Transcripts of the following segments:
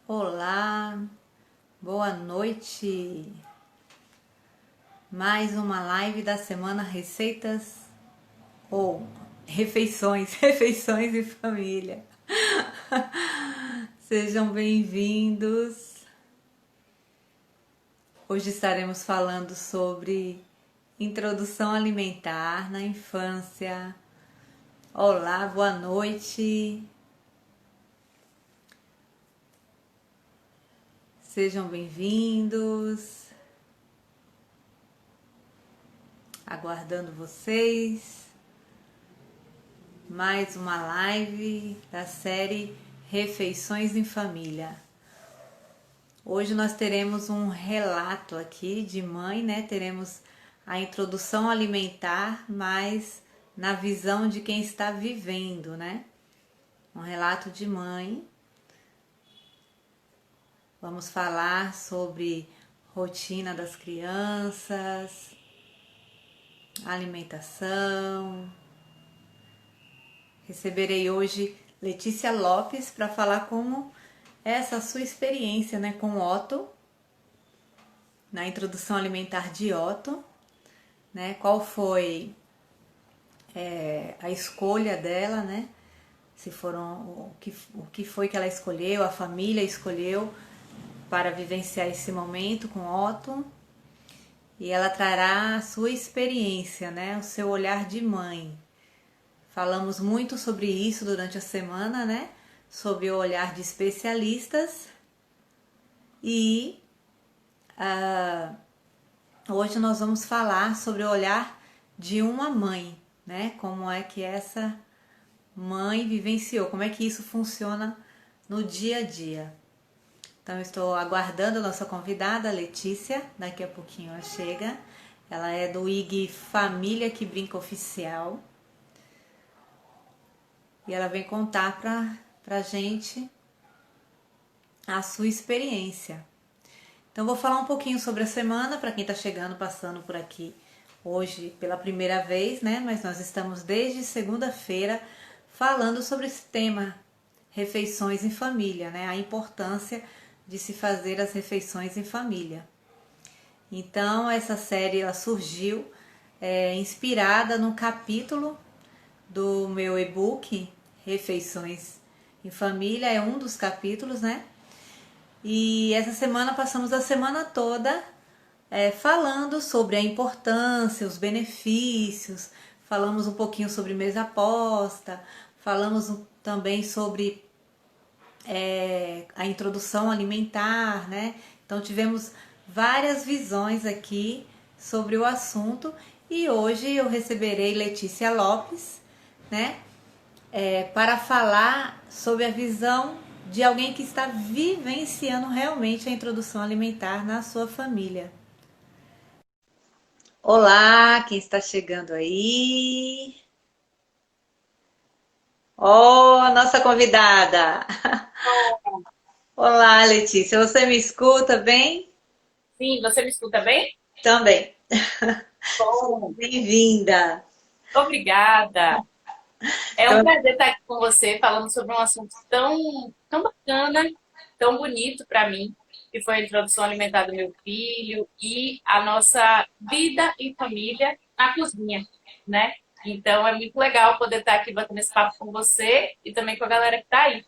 Olá, boa noite. Mais uma live da semana Receitas ou Refeições, Refeições e Família. Sejam bem-vindos. Hoje estaremos falando sobre introdução alimentar na infância. Olá, boa noite. Sejam bem-vindos. Aguardando vocês. Mais uma live da série Refeições em Família. Hoje nós teremos um relato aqui de mãe, né? Teremos a introdução alimentar, mas na visão de quem está vivendo, né? Um relato de mãe. Vamos falar sobre rotina das crianças, alimentação. Receberei hoje Letícia Lopes para falar como essa sua experiência, né, com Otto, na introdução alimentar de Otto, né? Qual foi a escolha dela, né? Se foram o que foi que ela escolheu, a família escolheu para vivenciar esse momento com Otto. E ela trará a sua experiência, né? O seu olhar de mãe. Falamos muito sobre isso durante a semana, né? Sobre o olhar de especialistas. E hoje nós vamos falar sobre o olhar de uma mãe, né? Como é que essa mãe vivenciou, como é que isso funciona no dia a dia. Então, eu estou aguardando a nossa convidada, Letícia. Daqui a pouquinho ela chega. Ela é do IG Família que Brinca Oficial. E ela vem contar pra gente a sua experiência. Então, vou falar um pouquinho sobre a semana, para quem está chegando, passando por aqui hoje pela primeira vez, né? Mas nós estamos desde segunda-feira falando sobre esse tema, refeições em família, né? A importância de se fazer as refeições em família. Então, essa série ela surgiu inspirada no capítulo do meu e-book Refeições em Família, é um dos capítulos, né? E essa semana passamos a semana toda falando sobre a importância, os benefícios, falamos um pouquinho sobre mesa posta, falamos também sobre a introdução alimentar, né? Então tivemos várias visões aqui sobre o assunto e hoje eu receberei Letícia Lopes, né? Para falar sobre a visão de alguém que está vivenciando realmente a introdução alimentar na sua família. Olá, quem está chegando aí? Oh, nossa convidada! Olá, Letícia, você me escuta bem? Sim, você me escuta bem? Também. Bom, Bem-vinda! obrigada. É um Então, prazer estar aqui com você falando sobre um assunto tão bacana, tão bonito para mim, que foi a introdução alimentar do meu filho e a nossa vida em família na cozinha, né? Então é muito legal poder estar aqui batendo esse papo com você e também com a galera que está aí.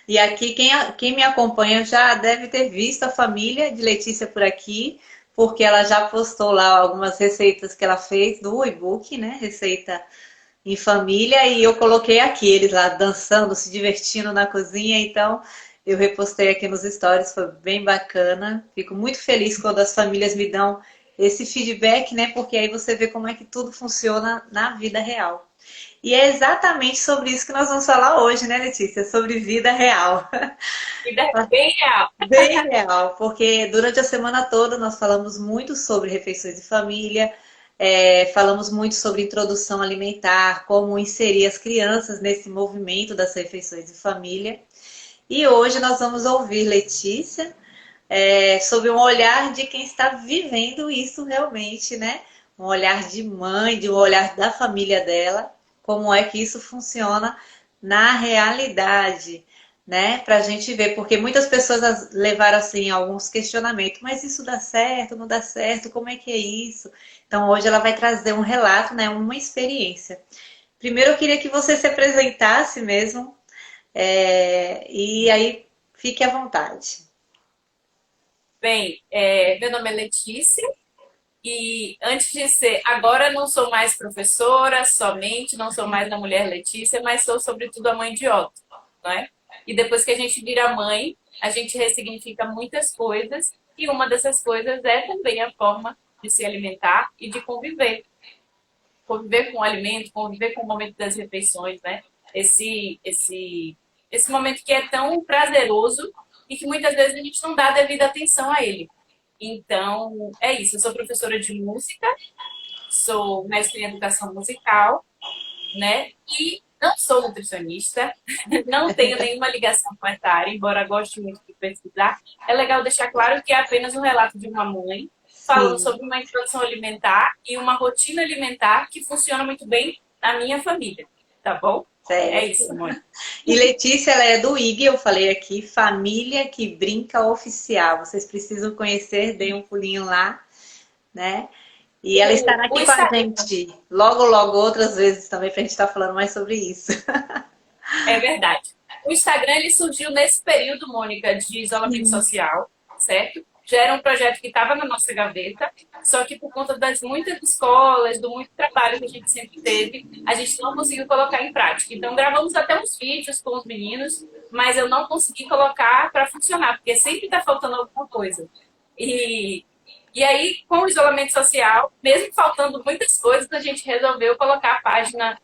e aqui quem me acompanha já deve ter visto a família de Letícia por aqui, porque ela já postou lá algumas receitas que ela fez do e-book, né? Receita em família, e eu coloquei aqui eles lá dançando, se divertindo na cozinha, então eu repostei aqui nos stories, foi bem bacana. Fico muito feliz quando as famílias me dão esse feedback, né? Porque aí você vê como é que tudo funciona na vida real. E é exatamente sobre isso que nós vamos falar hoje, né, Letícia? Sobre vida real. Vida é bem real. Bem real, porque durante a semana toda nós falamos muito sobre refeições de família, falamos muito sobre introdução alimentar, como inserir as crianças nesse movimento das refeições de família. E hoje nós vamos ouvir Letícia sobre um olhar de quem está vivendo isso realmente, né? Um olhar de mãe, de um olhar da família dela, como é que isso funciona na realidade. né? Para a gente ver, porque muitas pessoas levaram assim alguns questionamentos, mas isso dá certo, não dá certo, como é que é isso? Então hoje ela vai trazer um relato, né? Uma experiência. Primeiro eu queria que você se apresentasse mesmo, e aí fique à vontade. Bem, meu nome é Letícia e antes de ser, agora não sou mais professora somente, não sou mais a mulher Letícia, mas sou sobretudo a mãe de Otto, não é? E depois que a gente vira mãe, a gente ressignifica muitas coisas e uma dessas coisas é também a forma de se alimentar e de conviver. Conviver com o alimento, conviver com o momento das refeições, né? Esse momento que é tão prazeroso e que muitas vezes a gente não dá a devida atenção a ele. Então, é isso. Eu sou professora de música, sou mestre em educação musical, né? E não sou nutricionista, não tenho nenhuma ligação com essa área, embora goste muito de pesquisar. É legal deixar claro que é apenas um relato de uma mãe falando Sim, sobre uma introdução alimentar e uma rotina alimentar que funciona muito bem na minha família, tá bom? É certo. isso, mãe. E Letícia, ela é do IG, eu falei aqui, Família que Brinca Oficial. Vocês precisam conhecer, deem um pulinho lá, né? E ela estará O aqui com a Instagram gente logo, logo, outras vezes também, para a gente estar falando mais sobre isso. é verdade. O Instagram ele surgiu nesse período, Mônica, de isolamento Sim. social, certo? Já era um projeto que estava na nossa gaveta, só que por conta das muitas escolas, do muito trabalho que a gente sempre teve, a gente não conseguiu colocar em prática. Então, gravamos até uns vídeos com os meninos, mas eu não consegui colocar para funcionar, porque sempre está faltando alguma coisa. E, e aí, com o isolamento social, mesmo faltando muitas coisas, a gente resolveu colocar a página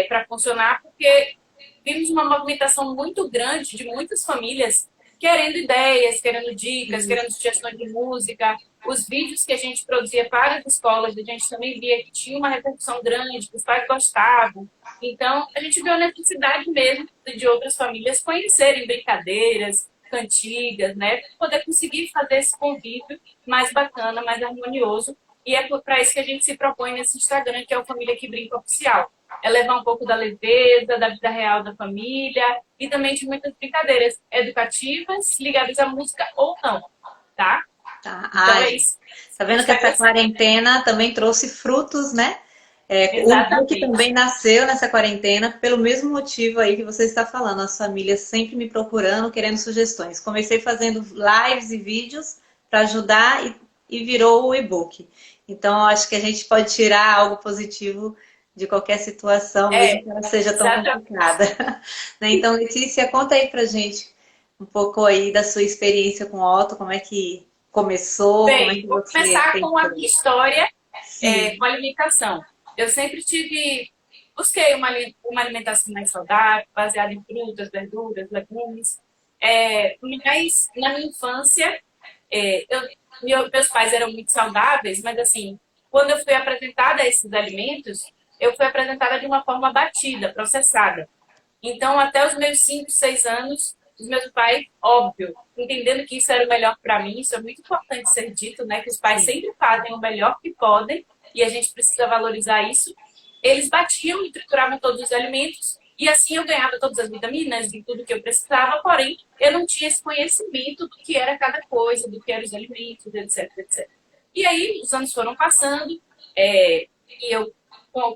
para funcionar, porque vimos uma movimentação muito grande de muitas famílias querendo ideias, querendo dicas, querendo sugestões de música. Os vídeos que a gente produzia para as escolas, a gente também via que tinha uma repercussão grande, que os pais gostavam. Então, a gente viu a necessidade mesmo de outras famílias conhecerem brincadeiras, cantigas, né? Para poder conseguir fazer esse convívio mais bacana, mais harmonioso. E é para isso que a gente se propõe nesse Instagram, que é o Família que Brinca Oficial. É levar um pouco da leveza, da vida real da família e também de muitas brincadeiras educativas ligadas à música ou não, tá? Tá. Então Ah, é gente, isso. tá O vendo que essa Instagram quarentena também trouxe frutos, né? O e-book exatamente. também nasceu nessa quarentena pelo mesmo motivo aí que você está falando. As famílias sempre me procurando, querendo sugestões. Comecei fazendo lives e vídeos para ajudar e virou o e-book. Então, acho que a gente pode tirar algo positivo de qualquer situação, mesmo É, que ela seja tão exatamente. complicada. Né? Então, Letícia, conta aí pra gente um pouco aí da sua experiência com o Otto, como é que começou, como é Bem, que vou você começar com a pensou. minha história com Sim, alimentação. Eu sempre busquei uma alimentação mais saudável, baseada em frutas, verduras, legumes. Mas na minha infância, meus pais eram muito saudáveis, mas assim, quando eu fui apresentada a esses alimentos, eu fui apresentada de uma forma batida, processada. Então, até os meus 5, 6 anos, os meus pais, óbvio, entendendo que isso era o melhor para mim, isso é muito importante ser dito, né? Que os pais sim. sempre fazem o melhor que podem e a gente precisa valorizar isso. Eles batiam e trituravam todos os alimentos e assim eu ganhava todas as vitaminas e tudo que eu precisava, porém, eu não tinha esse conhecimento do que era cada coisa, do que eram os alimentos, etc, etc. E aí, os anos foram passando, e eu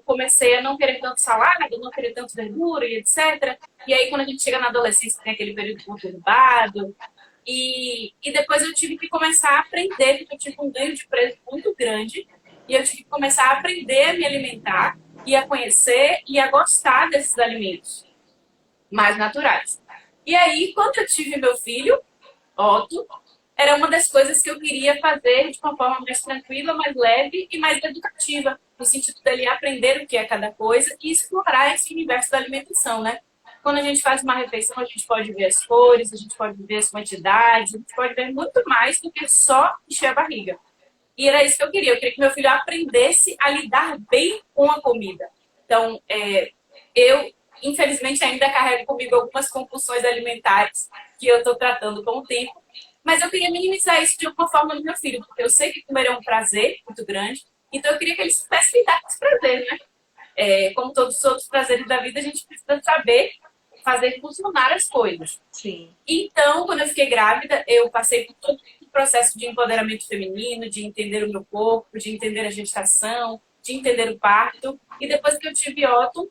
comecei a não querer tanto salada, não querer tanto verdura e etc. E aí, quando a gente chega na adolescência, tem aquele período conturbado. E depois eu tive que começar a aprender, porque eu tive um ganho de peso muito grande. E eu tive que começar a aprender a me alimentar e a conhecer e a gostar desses alimentos mais naturais. E aí, quando eu tive meu filho, Otto, era uma das coisas que eu queria fazer de uma forma mais tranquila, mais leve e mais educativa, no sentido dele aprender o que é cada coisa e explorar esse universo da alimentação, né? Quando a gente faz uma refeição, a gente pode ver as cores, a gente pode ver as quantidades, a gente pode ver muito mais do que só encher a barriga. E era isso que eu queria. Eu queria que meu filho aprendesse a lidar bem com a comida. Então, eu, infelizmente, ainda carrego comigo algumas compulsões alimentares que eu estou tratando com o tempo, mas eu queria minimizar isso de alguma forma no meu filho, porque eu sei que comer é um prazer muito grande, então eu queria que ele soubesse lidar com esse prazer, né? Como todos os outros prazeres da vida, a gente precisa saber fazer funcionar as coisas. Sim. Então, quando eu fiquei grávida, eu passei por todo o processo de empoderamento feminino, de entender o meu corpo, de entender a gestação, de entender o parto. E depois que eu tive Otto,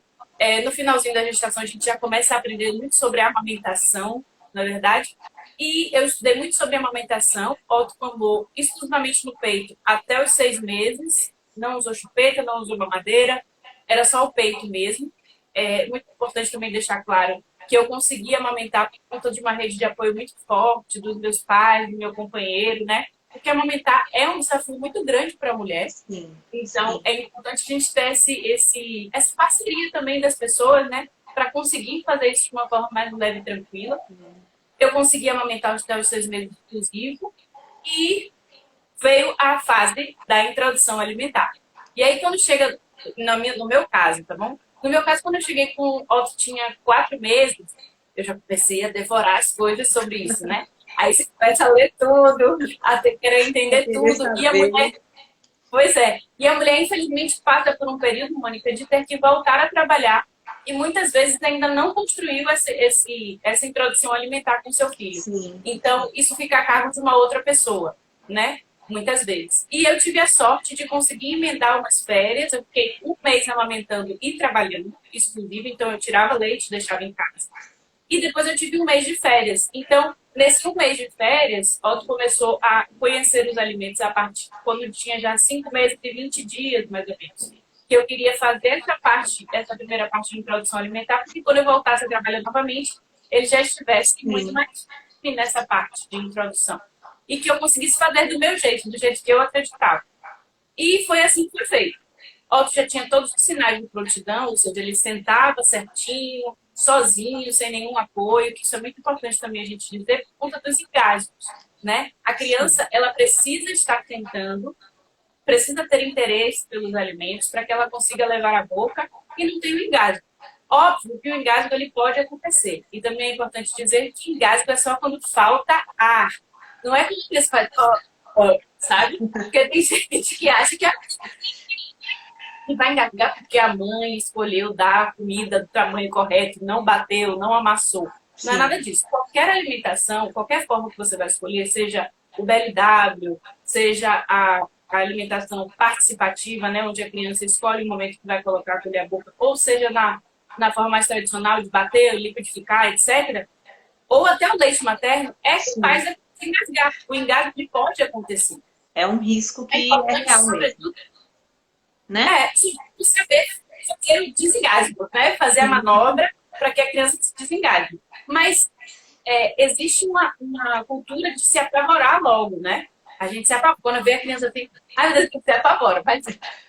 no finalzinho da gestação, a gente já começa a aprender muito sobre a amamentação, na verdade. E eu estudei muito sobre amamentação. Otto mamou exclusivamente no peito até os 6 meses. Não usou chupeta, não usou mamadeira. Era só o peito mesmo. É muito importante também deixar claro que eu consegui amamentar por conta de uma rede de apoio muito forte dos meus pais, do meu companheiro, né? Porque amamentar é um desafio muito grande para a mulher. Sim. Então, Sim. é importante a gente ter essa parceria também das pessoas, né? Para conseguir fazer isso de uma forma mais leve e tranquila. Eu consegui amamentar até os 6 meses exclusivo e veio a fase da introdução alimentar. E aí, quando chega, no meu caso, tá bom? No meu caso, quando eu cheguei com o Otto tinha 4 meses, eu já comecei a devorar as coisas sobre isso, né? Aí você começa a ler tudo, a querer entender Querer tudo. E a saber. mulher, pois é, e a mulher, infelizmente, passa por um período, Mônica, de ter que voltar a trabalhar e muitas vezes ainda não construiu essa introdução alimentar com seu filho. Sim. Então, isso fica a cargo de uma outra pessoa, né? Muitas vezes. E eu tive a sorte de conseguir emendar umas férias. Eu fiquei 1 mês amamentando e trabalhando, exclusivo. Então, eu tirava leite, deixava em casa. E depois eu tive 1 mês de férias. Então, nesse 1 mês de férias, Otto começou a conhecer os alimentos a partir quando tinha já 5 meses e 20 dias, mais ou menos. Que eu queria fazer essa primeira parte de introdução alimentar, porque quando eu voltasse a trabalhar novamente, ele já estivesse muito mais nessa parte de introdução. E que eu conseguisse fazer do meu jeito, do jeito que eu acreditava. E foi assim que foi feito. Otto já tinha todos os sinais de prontidão, ou seja, ele sentava certinho, sozinho, sem nenhum apoio, que isso é muito importante também a gente dizer, por conta dos engasgos, né? A criança, ela precisa estar tentando, precisa ter interesse pelos alimentos para que ela consiga levar à boca e não tenha o engasgo. Óbvio que o engasgo ele pode acontecer. E também é importante dizer que engasgo é só quando falta ar. Não é quando você faz, sabe? Porque tem gente que acha que e vai engasgar porque a mãe escolheu dar a comida do tamanho correto, não bateu, não amassou. Não é nada disso. Qualquer alimentação, qualquer forma que você vai escolher, seja o BLW, seja a alimentação participativa, né, onde a criança escolhe o momento que vai colocar a colher à boca, ou seja na forma mais tradicional de bater, liquidificar, etc., ou até o leite materno, é que faz a criança engasgar. O engasgo pode acontecer. É um risco que é real mesmo. Né? Saber fazer o desengasgo, né? Fazer a manobra para que a criança se desengasgue. Mas existe uma cultura de se apavorar logo, né? A gente se apavora. Quando vê a criança assim, ai meu Deus, se apavora. Mas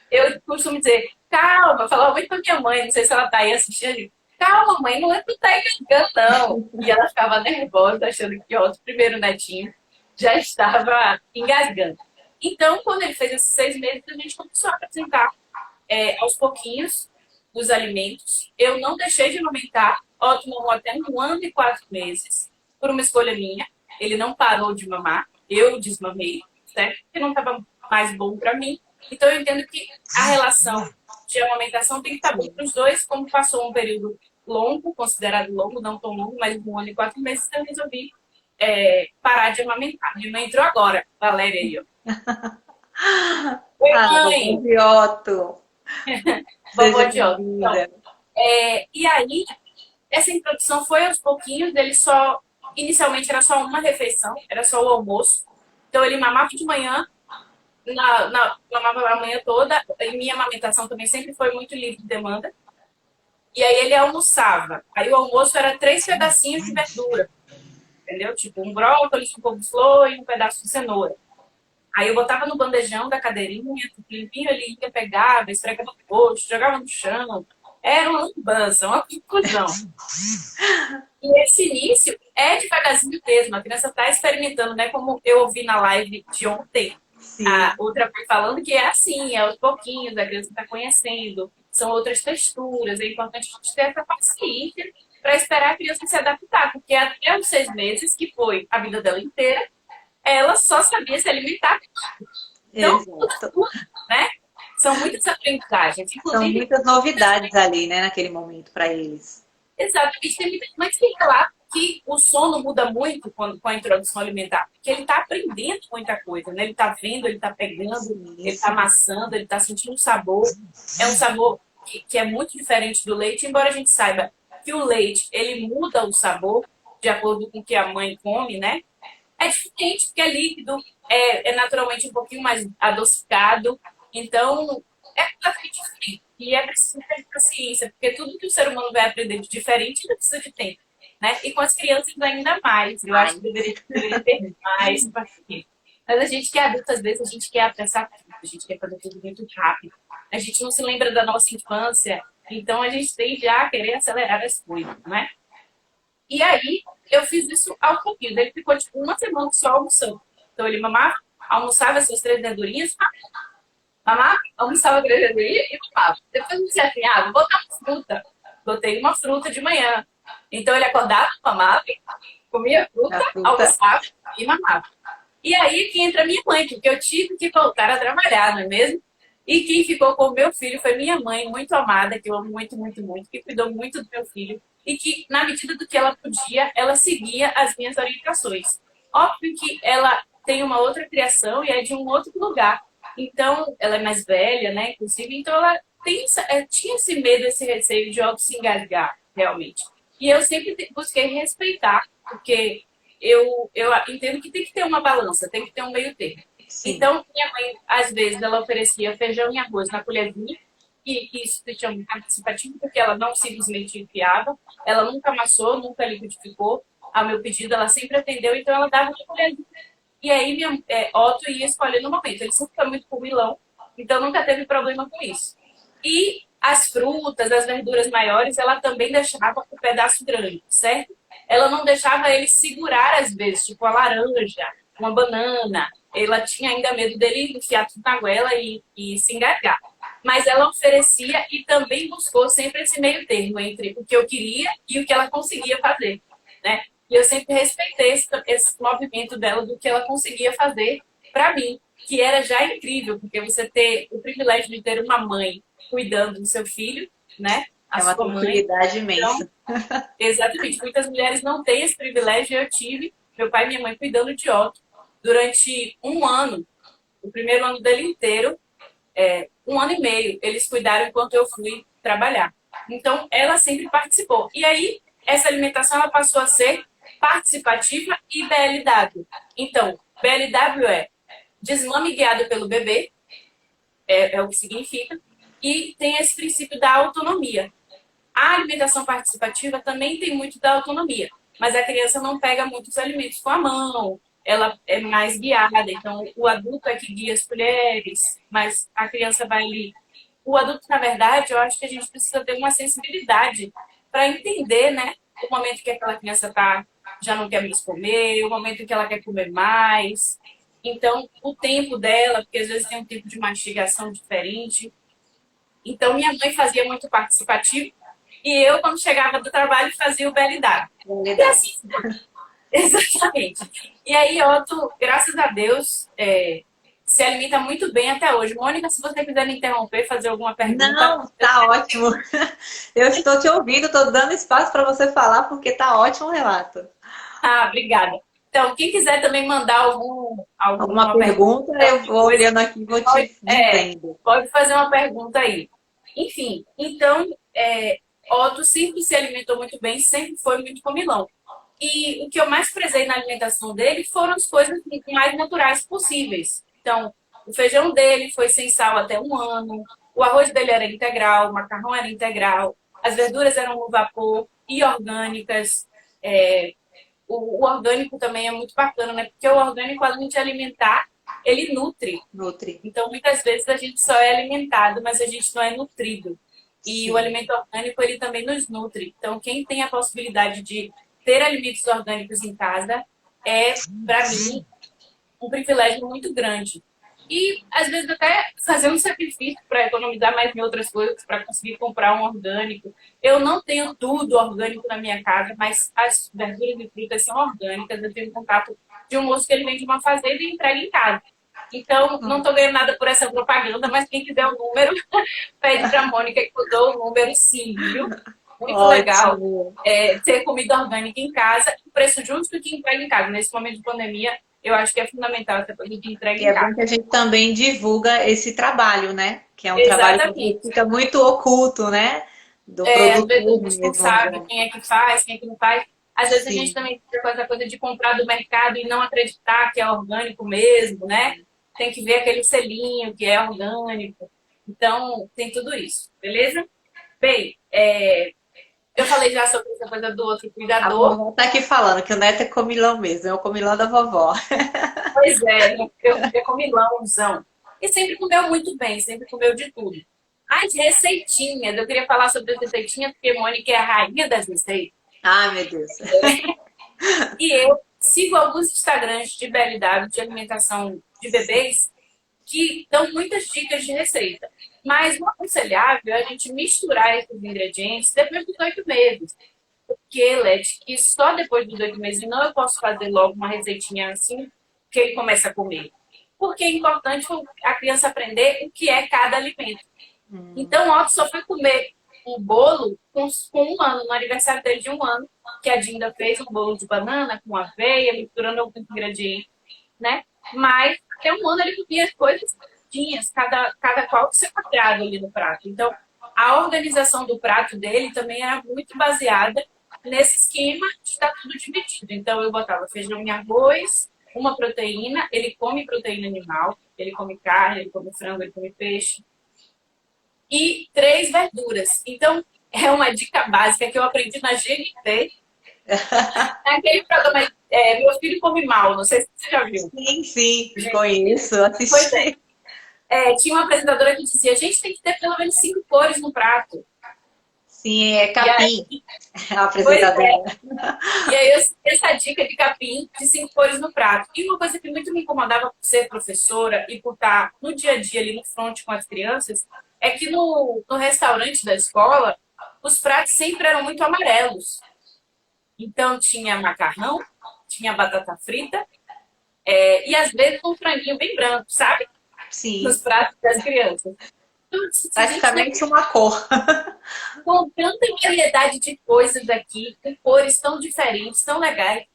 eu costumo dizer, calma, eu falava muito com a minha mãe, não sei se ela tá aí assistindo, calma, mãe, não é que tá engasgando, não. E ela ficava nervosa, achando que o primeiro netinho já estava engasgando. Então, quando ele fez esses 6 meses, a gente começou a apresentar aos pouquinhos os alimentos. Eu não deixei de amamentar. Otto mamou até 1 ano e 4 meses, por uma escolha minha. Ele não parou de mamar. Eu desmamei, certo? Porque não estava mais bom para mim. Então, eu entendo que a relação de amamentação tem que estar boa para os dois. Como passou um período longo, considerado longo, não tão longo, mas 1 ano e 4 meses, eu resolvi parar de amamentar. Minha mãe entrou agora, Valéria aí, ó. Oi, mãe! De Otto. Vovó de Otto. Então, e aí, essa introdução foi aos pouquinhos, inicialmente era só uma refeição, era só o almoço. Então ele mamava de manhã, mamava a manhã toda, e minha amamentação também sempre foi muito livre de demanda. E aí ele almoçava. Aí o almoço era 3 pedacinhos de verdura, entendeu? Tipo um brócolis, um couve-flor e um pedaço de cenoura. Aí eu botava no bandejão da cadeirinha, limpinho ali, pegava, esfregava no rosto, jogava no chão. Era uma lambança, uma confusão. E esse início é devagarzinho mesmo. A criança está experimentando, né? Como eu ouvi na live de ontem, a outra falando que é assim, é aos pouquinhos, a criança está conhecendo, são outras texturas. É importante a gente ter essa paciência para esperar a criança se adaptar, porque até os 6 meses, que foi a vida dela inteira, ela só sabia se alimentar. Então, né? São muitas aprendizagens. São muitas novidades ali, né, naquele momento para eles. Exato. E tem muita mãe que tem relato que o sono muda muito quando, com a introdução alimentar, porque ele está aprendendo muita coisa, né? Ele está vendo, ele está pegando, Sim, ele está sim. amassando, ele está sentindo o sabor. É um sabor que é muito diferente do leite, embora a gente saiba que o leite ele muda o sabor de acordo com o que a mãe come, né? É diferente, porque é líquido, é naturalmente um pouquinho mais adocicado. Então, é completamente diferente. E é preciso ter paciência, porque tudo que o ser humano vai aprender de diferente ainda precisa de tempo. Né? E com as crianças ainda mais. Eu acho que deveria ter mais paciência. Mas a gente que é adulto, às vezes, a gente quer apressar tudo, a gente quer fazer tudo muito rápido. A gente não se lembra da nossa infância, então a gente tende a querer acelerar as coisas, né? E aí, eu fiz isso ao pouquinho. Ele ficou, tipo, uma semana só almoçando. Então, ele mamava, almoçava essas 3 verdurinhas, mamava, almoçava 3 verdurinhas e mamava. Depois, eu disse assim, vou botar uma fruta. Botei uma fruta de manhã. Então, ele acordava, mamava, comia A fruta, fruta. almoçava e mamava. E aí que entra minha mãe, porque eu tive que voltar a trabalhar, não é mesmo? E quem ficou com o meu filho foi minha mãe, muito amada, que eu amo muito, muito, muito, que cuidou muito do meu filho e que, na medida do que ela podia, ela seguia as minhas orientações. Óbvio que ela tem uma outra criação e é de um outro lugar. Então, ela é mais velha, né, inclusive, então ela tinha esse medo, esse receio de auto se engasgar, realmente. E eu sempre busquei respeitar, porque eu entendo que tem que ter uma balança, tem que ter um meio termo. Sim. Então, minha mãe, às vezes, ela oferecia feijão e arroz na colherzinha, e isso se chama participativo, porque ela não simplesmente enfiava, ela nunca amassou, nunca liquidificou. Ao meu pedido, ela sempre atendeu, então ela dava na colherzinha. E aí, Otto ia escolher no momento. Ele sempre foi muito comilão, então nunca teve problema com isso. E as frutas, as verduras maiores, ela também deixava o pedaço grande, certo? Ela não deixava ele segurar às vezes, tipo a laranja, uma banana. Ela tinha ainda medo dele enfiar tudo na goela e se engasgar. Mas ela oferecia e também buscou sempre esse meio termo entre o que eu queria e o que ela conseguia fazer, né? E eu sempre respeitei esse movimento dela do que ela conseguia fazer para mim, que era já incrível, porque você ter o privilégio de ter uma mãe cuidando do seu filho, né? A É uma sua mãe. tranquilidade Então, imensa. exatamente. Muitas mulheres não têm esse privilégio. Eu tive meu pai e minha mãe cuidando de Otto durante um ano, o primeiro ano dele inteiro, 1 ano e meio. Eles cuidaram enquanto eu fui trabalhar. Então, ela sempre participou. E aí, essa alimentação ela passou a ser participativa e BLW. Então, BLW é desmame guiado pelo bebê, é o que significa, e tem esse princípio da autonomia. A alimentação participativa também tem muito da autonomia, mas a criança não pega muitos alimentos com a mão, ela é mais guiada, então o adulto é que guia as colheres, mas a criança vai ali. O adulto, na verdade, eu acho que a gente precisa ter uma sensibilidade para entender, né, o momento que aquela criança já não quer mais comer, o momento que ela quer comer mais. Então, o tempo dela, porque às vezes tem um tempo de mastigação diferente. Então, minha mãe fazia muito participativo e eu, quando chegava do trabalho, fazia o BLW. E Realidade. assim, exatamente. E aí, Otto, graças a Deus, se alimenta muito bem até hoje. Mônica, se você quiser me interromper, fazer alguma pergunta. Não, tá ótimo. Eu estou te ouvindo, estou dando espaço para você falar, porque tá ótimo o relato. Obrigada. Então, quem quiser também mandar Alguma alguma pergunta, pergunta, eu alguma vou coisa, olhando aqui e vou pode, te dizendo. pode fazer uma pergunta aí. Enfim, então, Otto sempre se alimentou muito bem, sempre foi muito comilão. E o que eu mais prezei na alimentação dele foram as coisas mais naturais possíveis. Então, o feijão dele foi sem sal até um ano, o arroz dele era integral, o macarrão era integral, as verduras eram no vapor e orgânicas. É, o orgânico também é muito bacana, né? Porque o orgânico, além de alimentar, ele nutre. Nutri. Então, muitas vezes a gente só é alimentado, mas a gente não é nutrido. E o Sim. alimento orgânico, ele também nos nutre. Então, quem tem a possibilidade de ter alimentos orgânicos em casa é, para mim, um privilégio muito grande. E, às vezes, até fazer um sacrifício para economizar mais em outras coisas, para conseguir comprar um orgânico. Eu não tenho tudo orgânico na minha casa, mas as verduras e frutas são orgânicas. Eu tenho contato de um moço que ele vem de uma fazenda e entrega em casa. Então, não estou ganhando nada por essa propaganda, mas quem quiser o número, pede para a Mônica que eu dou o número sim, viu? muito legal Ótimo. ter comida orgânica em casa, o preço justo que entrega em casa. Nesse momento de pandemia, eu acho que é fundamental essa coisa de entrega E em é bom casa. que a gente também divulga esse trabalho, né? Que é um trabalho que às vezes Exatamente. fica muito oculto, né? Do Às vezes produtor a gente não mesmo. sabe quem é que faz, quem é que não faz. Às vezes a gente Sim. também fica com essa coisa de comprar do mercado e não acreditar que é orgânico mesmo, né? Tem que ver aquele selinho que é orgânico. Então, tem tudo isso, beleza? Bem, eu falei já sobre essa coisa do outro A cuidador. vovó tá aqui falando que o neto é comilão mesmo, é o comilão da vovó. Pois é, eu vivia com milãozão. E sempre comeu muito bem, sempre comeu de tudo. As receitinhas, eu queria falar sobre as receitinhas, porque Mônica é a rainha das receitas. Ai, meu Deus. E eu sigo alguns Instagrams de BLW, de alimentação de bebês, que dão muitas dicas de receita. Mas o aconselhável é a gente misturar esses ingredientes depois dos 8 meses. Porque, Leti, que só depois dos 8 meses, não eu posso fazer logo uma receitinha assim, que ele começa a comer. Porque é importante a criança aprender o que é cada alimento. Então, o Otto só foi comer um bolo com 1 ano, no aniversário dele de 1 ano, que a Dinda fez um bolo de banana com aveia, misturando alguns ingredientes, né? Mas até 1 ano ele comia as coisas certinhas, cada qual separado ali no prato. Então, a organização do prato dele também era muito baseada nesse esquema de estar tudo dividido. Então, eu botava feijão e arroz, uma proteína, ele come proteína animal, ele come carne, ele come frango, ele come peixe, e 3 verduras. Então, é uma dica básica que eu aprendi na GNT, naquele programa Meu Filho Come Mal, não sei se você já viu. Sim, sim, GNT. conheço, Pois é. assisti. Tinha uma apresentadora que dizia, a gente tem que ter pelo menos 5 cores no prato. Sim, é E aí, capim, a pois é. apresentadora. E aí eu segui essa dica de capim de 5 cores no prato. E uma coisa que muito me incomodava por ser professora e por estar no dia a dia ali no front com as crianças, é que no restaurante da escola, os pratos sempre eram muito amarelos. Então tinha macarrão, tinha batata frita, e às vezes um franguinho bem branco, sabe? Nos Sim, pratos das crianças. Então, se a gente praticamente uma cor. com tanta variedade de coisas aqui, com cores tão diferentes, tão legais,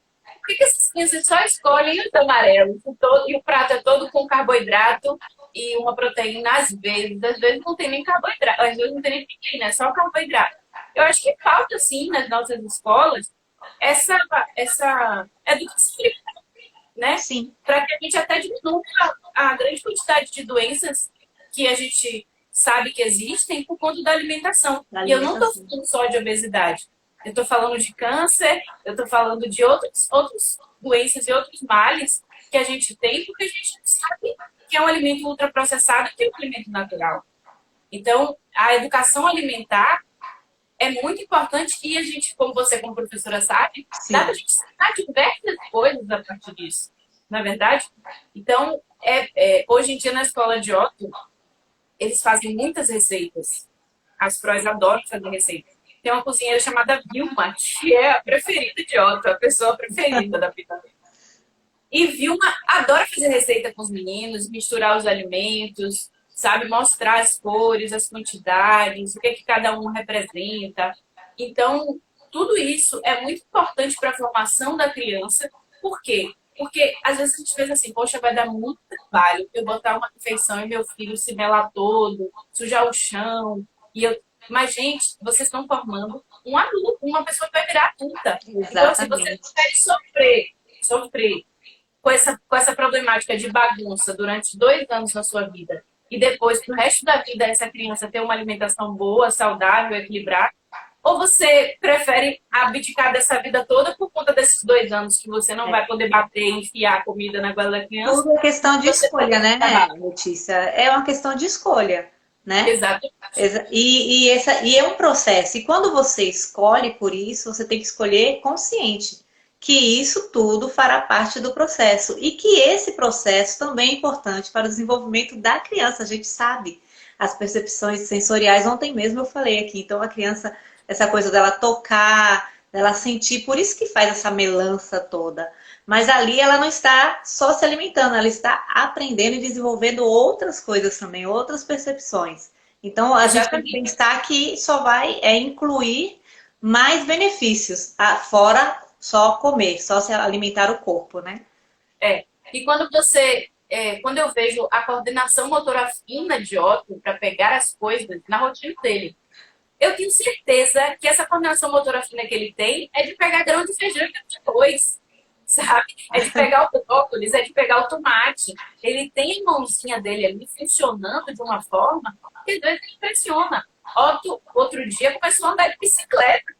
por que essas crianças só escolhem os amarelos e o prato é todo com carboidrato e uma proteína às vezes não tem nem carboidrato, às vezes não tem nem proteína, é só carboidrato. Eu acho que falta, sim, nas nossas escolas, essa, essa educação, né? Sim, Para que a gente até diminua a grande quantidade de doenças que a gente sabe que existem por conta da alimentação. da E eu não estou alimentação. falando só de obesidade. Eu estou falando de câncer, eu estou falando de outras doenças e outros males que a gente tem porque a gente não sabe que é um alimento ultraprocessado e que é um alimento natural. Então, a educação alimentar é muito importante e a gente, como você como professora sabe, dá para a Sim. gente ensinar diversas coisas a partir disso, não é verdade? Então, hoje em dia na escola de Otto, eles fazem muitas receitas. As prós adoram fazer receitas. Tem uma cozinheira chamada Vilma, que é a preferida de Otto, a pessoa preferida da vida dele. E Vilma adora fazer receita com os meninos, misturar os alimentos, sabe? Mostrar as cores, as quantidades, o que, é que cada um representa. Então, tudo isso é muito importante para a formação da criança. Por quê? Porque às vezes a gente pensa assim, poxa, vai dar muito trabalho eu botar uma refeição e meu filho se melar todo, sujar o chão. Mas, gente, vocês estão formando um adulto, uma pessoa que vai virar adulta. Então, se você Exatamente. prefere sofrer com essa problemática de bagunça durante 2 anos na sua vida e depois, pro resto da vida, essa criança ter uma alimentação boa, saudável, equilibrada, ou você prefere abdicar dessa vida toda por conta desses 2 anos que você não vai poder bater e enfiar a comida na goela da criança Tudo é questão e de você vai escolha, ter né, trabalho. Letícia? É uma questão de escolha, né? Exatamente. E é um processo. E quando você escolhe por isso, você tem que escolher consciente que isso tudo fará parte do processo e que esse processo também é importante para o desenvolvimento da criança. A gente sabe as percepções sensoriais. Ontem mesmo eu falei aqui. Então a criança, essa coisa dela tocar, dela sentir, por isso que faz essa melança toda. Mas ali ela não está só se alimentando, ela está aprendendo e desenvolvendo outras coisas também, outras percepções. Então a gente tem que Exatamente. pensar que só vai incluir mais benefícios, fora só comer, só se alimentar o corpo, né? É. E quando eu vejo a coordenação motora fina de Otto para pegar as coisas na rotina dele, eu tenho certeza que essa coordenação motora fina que ele tem é de pegar grão de feijão e de arroz, sabe? É de pegar o brócolis, é de pegar o tomate. Ele tem a mãozinha dele ali funcionando de uma forma que às vezes impressiona. Otto, outro dia, começou a andar de bicicleta.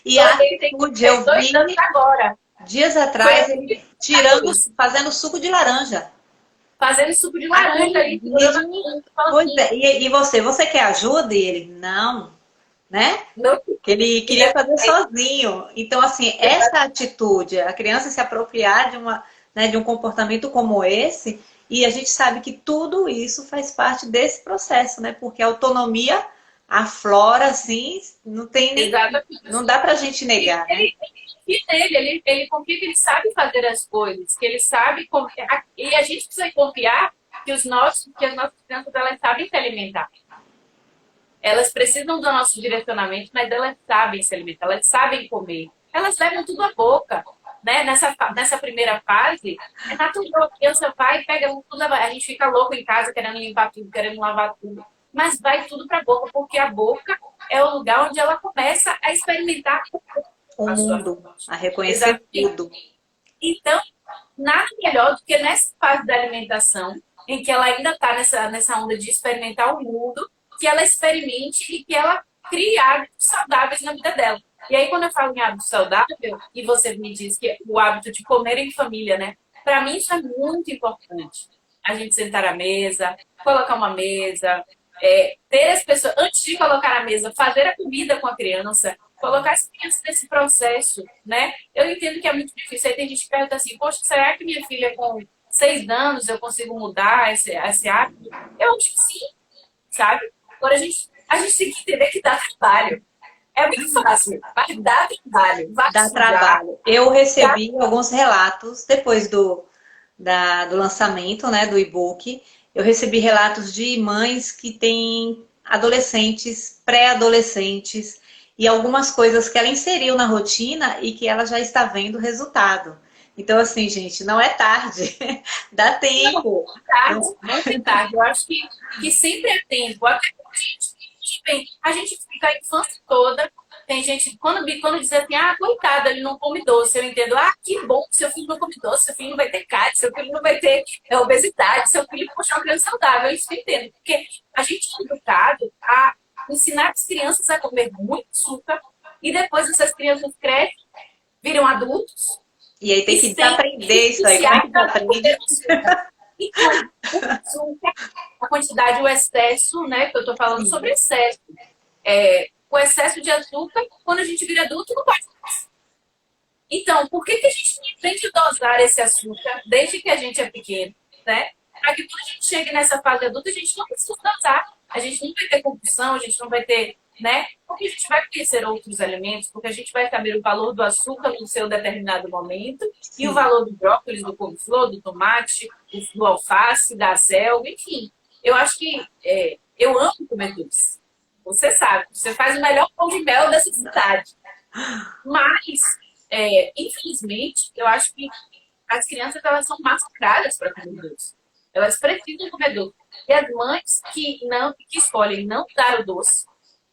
E a Ele tem atitude, eu 2 anos vi agora. dias Foi atrás ele tirando, isso. fazendo suco de laranja. Fazendo suco de laranja Aquele ali, segurando vídeo, a pois sozinho. é, e você quer ajuda? E ele, não, né? Não, Que ele e queria fazer sozinho. Então, assim, essa atitude, a criança se apropriar de né, de um comportamento como esse, e a gente sabe que tudo isso faz parte desse processo, né? Porque a autonomia aflora, assim, não tem nem, não exatamente. dá pra gente E negar, né? ele confia nele, ele confia que ele sabe fazer as coisas, que ele sabe. E a gente precisa confiar que as nossas crianças elas sabem se alimentar. Elas precisam do nosso direcionamento, mas elas sabem se alimentar, elas sabem comer. Elas levam tudo à boca. Né? Nessa primeira fase, é natural, a criança vai, pega tudo, a gente fica louco em casa, querendo limpar tudo, querendo lavar tudo, mas vai tudo para a boca, porque a boca é o lugar onde ela começa a experimentar O a sua mundo, fonte. a reconhecer Exatamente. tudo. Então, nada melhor do que nessa fase da alimentação, em que ela ainda está nessa onda de experimentar o mundo, que ela experimente e que ela crie hábitos saudáveis na vida dela. E aí, quando eu falo em hábito saudável, e você me diz que é o hábito de comer em família, né? Para mim, isso é muito importante. A gente sentar à mesa, colocar uma mesa, ter as pessoas, antes de colocar a mesa, fazer a comida com a criança, colocar as crianças nesse processo, né? Eu entendo que é muito difícil. Aí tem gente que pergunta assim, poxa, será que minha filha com 6 anos eu consigo mudar esse hábito? Eu acho que sim, sabe? Agora a gente tem que entender que dá trabalho. É muito fácil, mas dá trabalho. Vai Dá estudar, trabalho. Eu dá. recebi alguns relatos depois do lançamento, né, do e-book. Eu recebi relatos de mães que têm adolescentes, pré-adolescentes e algumas coisas que ela inseriu na rotina e que ela já está vendo resultado. Então, assim, gente, não é tarde, dá Não, tempo. tarde, Não- não tem tarde. Eu acho que sempre é tempo. Até porque a gente fica a infância toda. Tem gente, quando diz assim, ah, coitada, ele não come doce, eu entendo, ah, que bom que seu filho não come doce, seu filho não vai ter cárie, seu filho não vai ter obesidade, seu filho poxa, é uma criança saudável, isso eu entendo. Porque a gente é educado a ensinar as crianças a comer muito açúcar e depois essas crianças crescem, viram adultos E aí e tem que sem desaprender isso aí. Como é que viciar a comer desaprende? açúcar. Então, o açúcar, a quantidade, o excesso, né? Que eu tô falando sobre Sim. excesso. O excesso de açúcar, quando a gente vira adulto, não pode mais. Então, por que a gente não aprende a dosar esse açúcar desde que a gente é pequeno, né? Para que quando a gente chegue nessa fase adulta, a gente não precisa dosar. A gente não vai ter compulsão, a gente não vai ter, né? Porque a gente vai conhecer outros alimentos, porque a gente vai saber o valor do açúcar no seu determinado momento e o Sim. valor do brócolis, do couve-flor, do tomate, do alface, da selga, enfim. Eu acho que eu amo comer doce. Você sabe, você faz o melhor pão de mel dessa cidade. Mas, infelizmente, eu acho que as crianças elas são massacradas para comer doce. Elas precisam comer doce. E as mães que escolhem não dar o doce,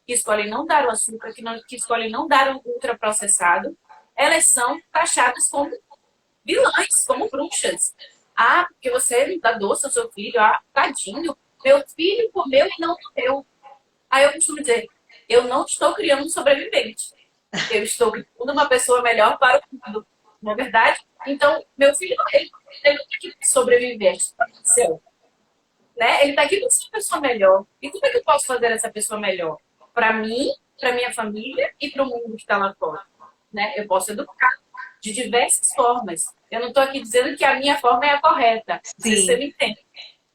que escolhem não dar o açúcar, que escolhem não dar o ultraprocessado, elas são taxadas como vilãs, como bruxas. Ah, porque você não dá doce ao seu filho. Ah, tadinho. Meu filho comeu e não morreu. Aí eu costumo dizer, eu não estou criando um sobrevivente. Eu estou criando uma pessoa melhor para o mundo. Não é verdade? Então, meu filho, ele não está aqui para sobreviver, céu, né? Ele está aqui para ser uma pessoa melhor. E como é que eu posso fazer essa pessoa melhor? Para mim, para minha família e para o mundo que está lá fora. Né? Eu posso educar de diversas formas. Eu não estou aqui dizendo que a minha forma é a correta. Não sei se você Sim. me entende.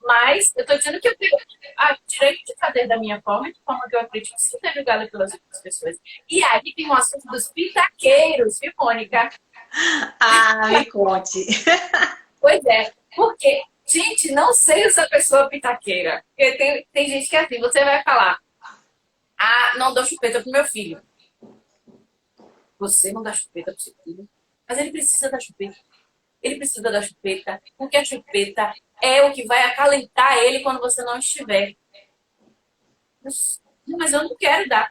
Mas eu estou dizendo que eu tenho o direito de fazer da minha forma, de forma que eu acredito que ser julgada pelas outras pessoas. E aí tem o assunto dos pitaqueiros, viu, Mônica? Ah, me conte. Pois é, porque, gente, não seja essa pessoa pitaqueira. Porque tem gente que é assim, você vai falar, ah, não dou chupeta pro meu filho. você não dá chupeta pro seu filho, mas ele precisa da chupeta. Ele precisa da chupeta, porque a chupeta é o que vai acalentar ele quando você não estiver. Mas eu não quero dar.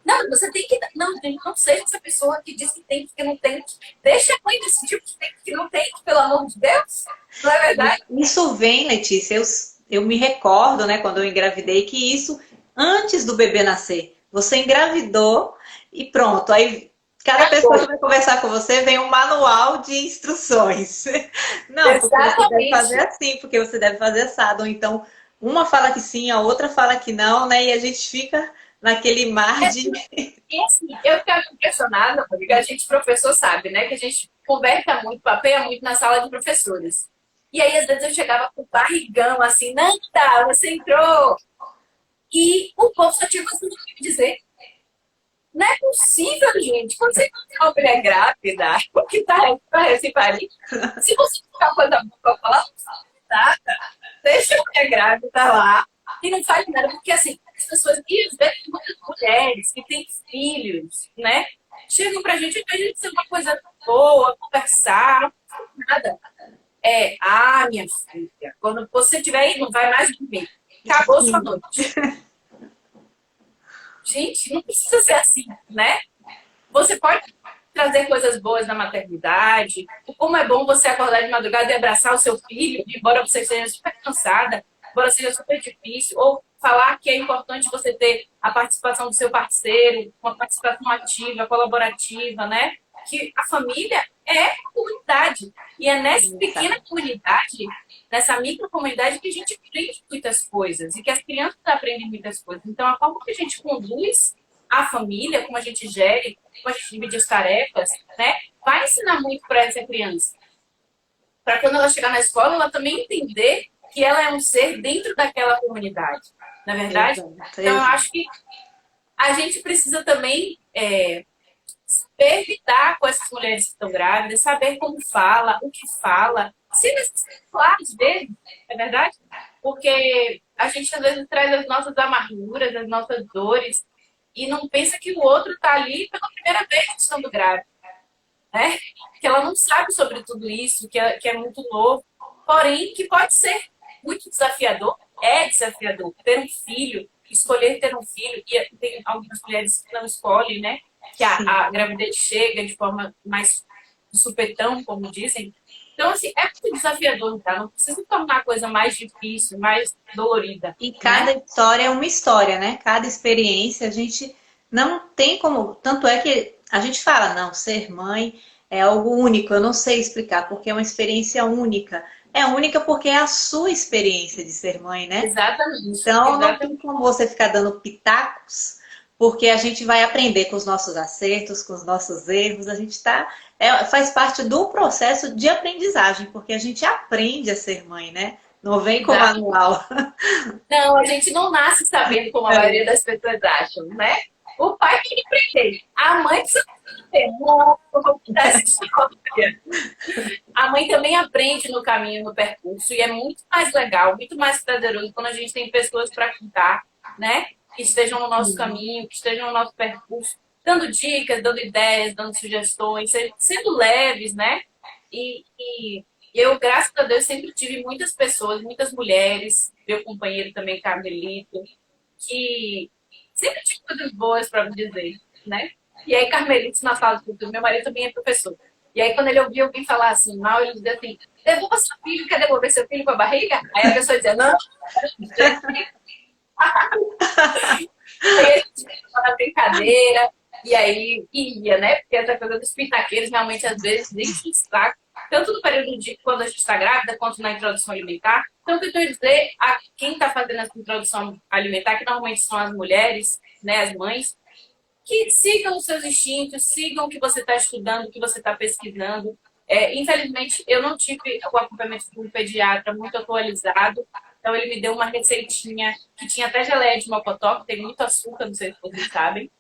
Não, você tem que dar. Não, gente, não seja essa pessoa que diz que tem, que não tem. Deixa a mãe decidir que tem, que não tem, pelo amor de Deus. Não é verdade? Isso vem, Letícia, eu me recordo, né, quando eu engravidei, que isso antes do bebê nascer. Você engravidou e pronto. Aí cada pessoa que vai conversar com você vem um manual de instruções. Não, porque você deve fazer Exatamente. assim, porque você deve fazer assado. Ou então, uma fala que sim, a outra fala que não, né? E a gente fica naquele mar de. E assim, eu ficava impressionada, porque a gente, professor, sabe, né? Que a gente conversa muito, papeia muito na sala de professores. E aí, às vezes, eu chegava com o barrigão, assim, Nanda, você entrou. E o povo só tinha coisa que me dizer. Não é possível, gente. Quando você tem uma mulher grávida, que tá para receber, se você ficar coisa boa pra falar, nada. Deixa a mulher grávida lá e não faz nada. Porque, assim, as pessoas, e às vezes muitas mulheres que têm filhos, né? Chegam pra gente e a gente ser uma coisa boa, conversar, não faz nada. Minha filha, quando você tiver aí, não vai mais dormir. Acabou sua noite. Gente, não precisa ser assim, né? Você pode trazer coisas boas na maternidade. Como é bom você acordar de madrugada e abraçar o seu filho, embora você esteja super cansada, embora seja super difícil. Ou falar que é importante você ter a participação do seu parceiro, uma participação ativa, colaborativa, né? Que a família é a comunidade. E é nessa pequena comunidade, nessa microcomunidade, que a gente aprende muitas coisas. E que as crianças aprendem muitas coisas. Então, a forma que a gente conduz a família, como a gente gere, como a gente divide as tarefas, né? Vai ensinar muito para essa criança. Para quando ela chegar na escola, ela também entender que ela é um ser dentro daquela comunidade. Na verdade? Exato, Então, eu exato. acho que a gente precisa também saber lidar com essas mulheres que estão grávidas, saber como fala, o que fala, se necessário falar às vezes, é verdade? Porque a gente às vezes traz as nossas amarguras, as nossas dores, e não pensa que o outro está ali pela primeira vez estando grávida, né? Que ela não sabe sobre tudo isso, que é muito novo, porém que pode ser muito desafiador, é desafiador ter um filho, escolher ter um filho, e tem algumas mulheres que não escolhem, né? Que Sim. a gravidez chega de forma mais de supetão, como dizem. Então, assim, é muito desafiador, tá? Não precisa tornar a coisa mais difícil, mais dolorida, E cada né? história é uma história, né? Cada experiência a gente não tem como. Tanto é que a gente fala, não, ser mãe é algo único. Eu não sei explicar, porque é uma experiência única. É única porque é a sua experiência de ser mãe, né? Exatamente, Então não tem exatamente. como você ficar dando pitacos, porque a gente vai aprender com os nossos acertos, com os nossos erros. A gente tá, faz parte do processo de aprendizagem, porque a gente aprende a ser mãe, né? Não vem com Exatamente. manual. Não, a gente não nasce sabendo como a maioria das pessoas acham, né? O pai tem que aprender. A mãe precisa aprender. Não, vou dar essa história. A mãe também aprende no caminho, no percurso, e é muito mais legal, muito mais prazeroso quando a gente tem pessoas para contar, né? Que estejam no nosso caminho, que estejam no nosso percurso, dando dicas, dando ideias, dando sugestões, sendo leves, né? E eu, graças a Deus, sempre tive muitas pessoas, muitas mulheres, meu companheiro também, Carmelito, que sempre tive coisas boas para me dizer, né? E aí, Carmelito, na fala do meu marido também é professor. E aí, quando ele ouvia alguém falar assim mal, ele dizia assim: devolva seu filho, quer devolver seu filho com a barriga? Aí a pessoa dizia: não, aí a gente ficava na brincadeira, e aí ia, né? Porque essa coisa dos pitaqueiros realmente às vezes enche o saco, tanto no período de quando a gente está grávida, quanto na introdução alimentar. Então, eu quero dizer a quem está fazendo essa introdução alimentar, que normalmente são as mulheres, né, as mães, que sigam os seus instintos, sigam o que você está estudando, o que você está pesquisando. Infelizmente, eu não tive o acompanhamento de um pediatra muito atualizado, então ele me deu uma receitinha que tinha até geleia de mocotó, que tem muito açúcar, não sei se vocês sabem.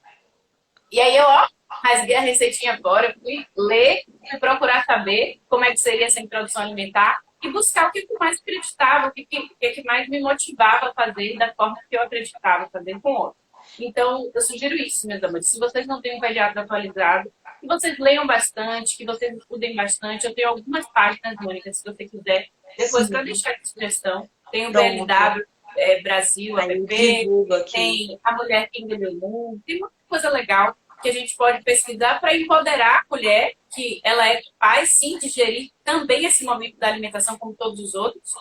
E aí eu, ó, rasguei a receitinha fora, fui ler, fui procurar saber como é que seria essa introdução alimentar e buscar o que eu mais acreditava, o que mais me motivava a fazer da forma que eu acreditava fazer com outros. Então, eu sugiro isso, meus amores. Se vocês não têm um pediatra atualizado, que vocês leiam bastante, que vocês estudem bastante. Eu tenho algumas páginas, Mônica, se você quiser, depois para Sim, deixar de sugestão. Tem o pronto. BLW Brasil, Aí eu app, divulgo aqui. tem a Mulher que Engordou o Mundo, tem muita coisa legal que a gente pode pesquisar para empoderar a mulher, que ela é capaz, sim, de gerir também esse momento da alimentação como todos os outros,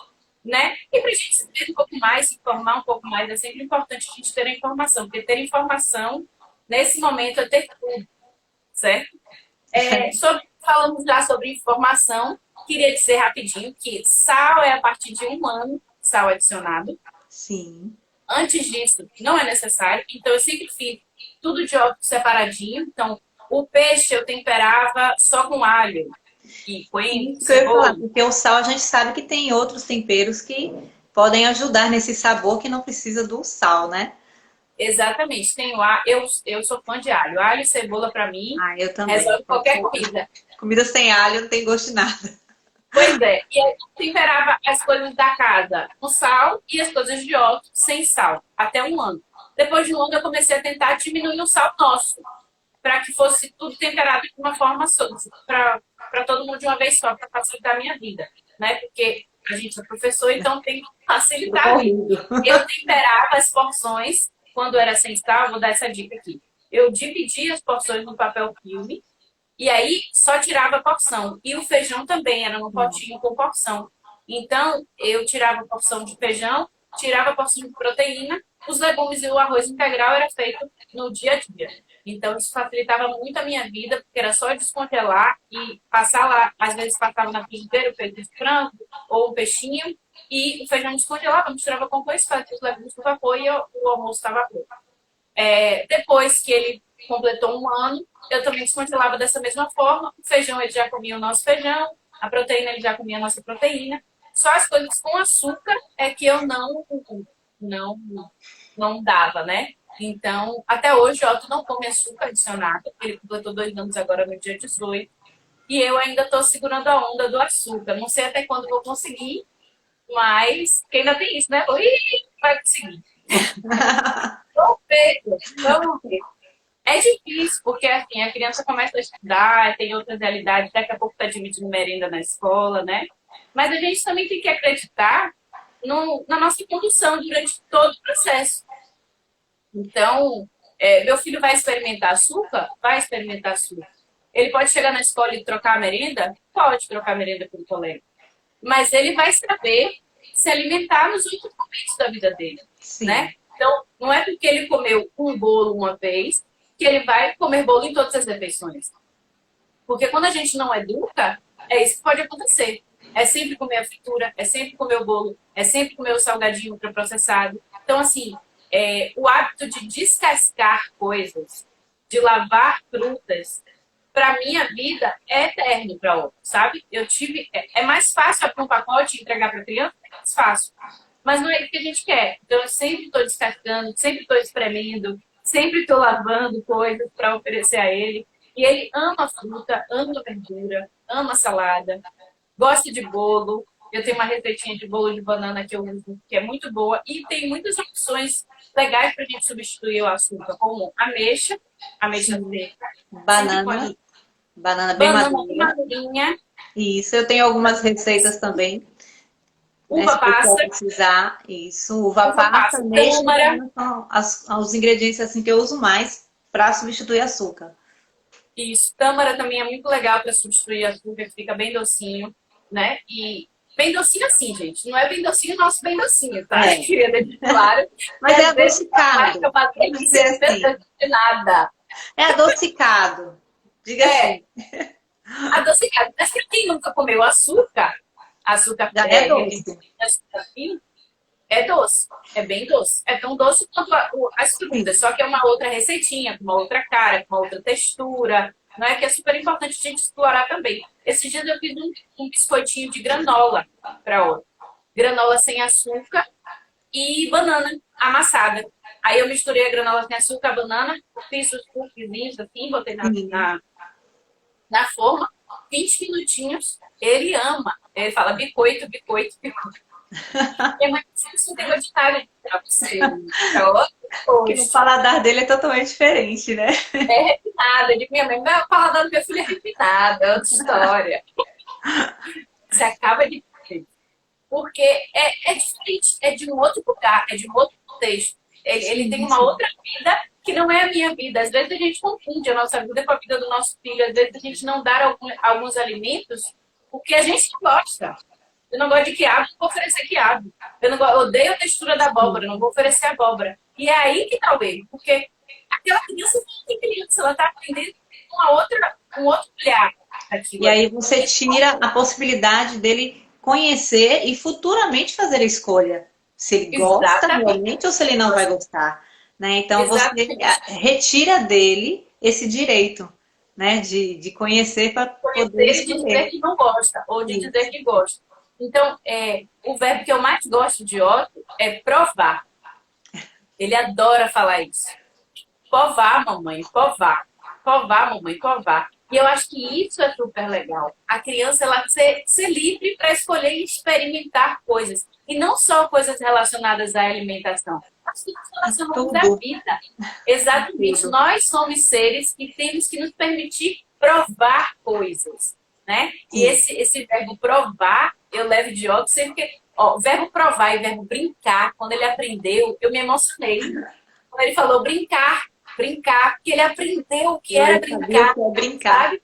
né? E para a gente se ter um pouco mais, se informar um pouco mais, é sempre importante a gente ter a informação, porque ter informação nesse momento é ter tudo, certo? Falamos já sobre informação, queria dizer rapidinho que sal é a partir de 1 ano, sal adicionado. Sim. Antes disso, não é necessário. Então, eu sempre fiz tudo de óbito separadinho. Então, o peixe eu temperava só com alho e coentro, Isso que eu ia falar, cebola. porque o sal a gente sabe que tem outros temperos que podem ajudar nesse sabor que não precisa do sal, né? Exatamente. Eu sou fã de alho. Alho e cebola, para mim, Ah, eu também. resolve qualquer comida. Comida sem alho não tem gosto de nada. Pois é. E aí, eu temperava as coisas da casa com sal e as coisas de óbito sem sal, até 1 ano. Depois de 1 ano, eu comecei a tentar diminuir o sal nosso, para que fosse tudo temperado de uma forma só, para todo mundo de uma vez só, para facilitar a minha vida, né? Porque a gente é professor, então tem que facilitar a vida. Eu temperava as porções quando era sem sal, vou dar essa dica aqui. Eu dividia as porções no papel filme e aí só tirava a porção. E o feijão também era no potinho com porção. Então, eu tirava a porção de feijão, tirava a porção de proteína, os legumes e o arroz integral era feito no dia a dia. Então, isso facilitava muito a minha vida, porque era só descongelar e passar lá. Às vezes, passava na frigideira o peito de frango ou o peixinho, e o feijão descongelava, misturava com arroz, fazia os legumes no vapor e o almoço estava pronto. Depois que ele completou 1 ano, eu também descongelava dessa mesma forma. O feijão ele já comia o nosso feijão, a proteína ele já comia a nossa proteína. Só as coisas com açúcar é que eu não, não dava, né? Então, até hoje, o Otto não come açúcar adicionado. Ele completou 2 anos agora no dia 18. E eu ainda estou segurando a onda do açúcar. Não sei até quando vou conseguir, mas que ainda tem isso, né? Vai conseguir. Vamos ver. É difícil, porque assim, a criança começa a estudar, tem outras realidades, daqui a pouco está dividindo merenda na escola, né? Mas a gente também tem que acreditar na nossa condução durante todo o processo. Então, meu filho vai experimentar açúcar? Vai experimentar açúcar. Ele pode chegar na escola e trocar a merenda? Pode trocar a merenda com o colega. Mas ele vai saber se alimentar nos outros momentos da vida dele, Sim. né? Então, não é porque ele comeu um bolo uma vez que ele vai comer bolo em todas as refeições. Porque quando a gente não educa, é isso que pode acontecer. É sempre comer a fritura, é sempre comer o bolo, é sempre comer o salgadinho ultraprocessado. Então, assim, o hábito de descascar coisas, de lavar frutas, para minha vida é eterno para outro, sabe? Eu tive. É mais fácil abrir um pacote e entregar para a criança, é mais fácil. Mas não é isso que a gente quer. Então, eu sempre estou descascando, sempre estou espremendo, sempre estou lavando coisas para oferecer a ele. E ele ama fruta, ama verdura, ama salada, gosta de bolo. Eu tenho uma receitinha de bolo de banana que eu uso, que é muito boa. E tem muitas opções legais para a gente substituir o açúcar, como ameixa seca. Banana, banana bem Banana madura. madurinha. Isso, eu tenho algumas receitas também, né? Uva Se o pessoal passa. precisar, isso, uva Uva passa, passa. ameixa e Tâmara. banana são os ingredientes assim que eu uso mais para substituir açúcar. Isso. Tâmara também é muito legal para substituir açúcar, que fica bem docinho, né? E bem docinho assim, gente. Não é bem docinho nosso bem docinho, tá? É. Queria deixar claro. Mas E é às vezes adocicado. fica uma Vamos dizer delícia assim. de nada. É adocicado. Diga É, assim. adocicado. Mas pra quem nunca comeu açúcar Já é doce. açúcar fino, é doce. É bem doce. É tão doce quanto as frutas, só que é uma outra receitinha, com uma outra cara, com uma outra textura. Não é que é super importante a gente explorar também. Esses dias eu fiz um biscoitinho de granola para outra. Granola sem açúcar e banana amassada. Aí eu misturei a granola sem açúcar, a banana, fiz os cookies assim, botei na forma, 20 minutinhos. Ele ama. Ele fala bicoito, bicoito, bicoito. É muito difícil ter gostado para você. Porque o paladar dele é totalmente diferente, né? refinada. Eu digo, minha mãe, o paladar do meu filho é refinado, é outra história. Você acaba de ver. Porque é diferente, é de um outro lugar, é de um outro contexto. Ele tem Sim, uma sim. outra vida que não é a minha vida. Às vezes a gente confunde a nossa vida com a vida do nosso filho. Às vezes a gente não dá alguns alimentos porque a gente não gosta. Eu não gosto de quiabo, não vou oferecer quiabo. Eu odeio a textura da abóbora, não vou oferecer abóbora. E é aí que tá o erro, porque aquela criança não é criança, ela está aprendendo um outro olhar daquilo E aí ali. você tira a possibilidade dele conhecer e futuramente fazer a escolha. Se ele gosta Exatamente, realmente ou se ele não vai gostar, né? Então você exatamente. retira dele esse direito, né? De conhecer para poder Conhecer e de dizer escolher. que não gosta, ou de dizer Isso. que gosta. Então, o verbo que eu mais gosto de Otto é provar. Ele adora falar isso. Povar, mamãe, povar. Povar, mamãe, povar. E eu acho que isso é super legal. A criança ela ser livre para escolher e experimentar coisas. E não só coisas relacionadas à alimentação, mas coisas relacionadas à Tudo, vida. Exatamente. tudo. Nós somos seres que temos que nos permitir provar coisas. Né? E Isso. esse verbo provar, eu levo de óbvio sempre que. Ó, o verbo provar e o verbo brincar, quando ele aprendeu, eu me emocionei. Quando ele falou brincar, brincar, porque ele aprendeu o que era Ele sabia o brincar, que é brincar. sabe?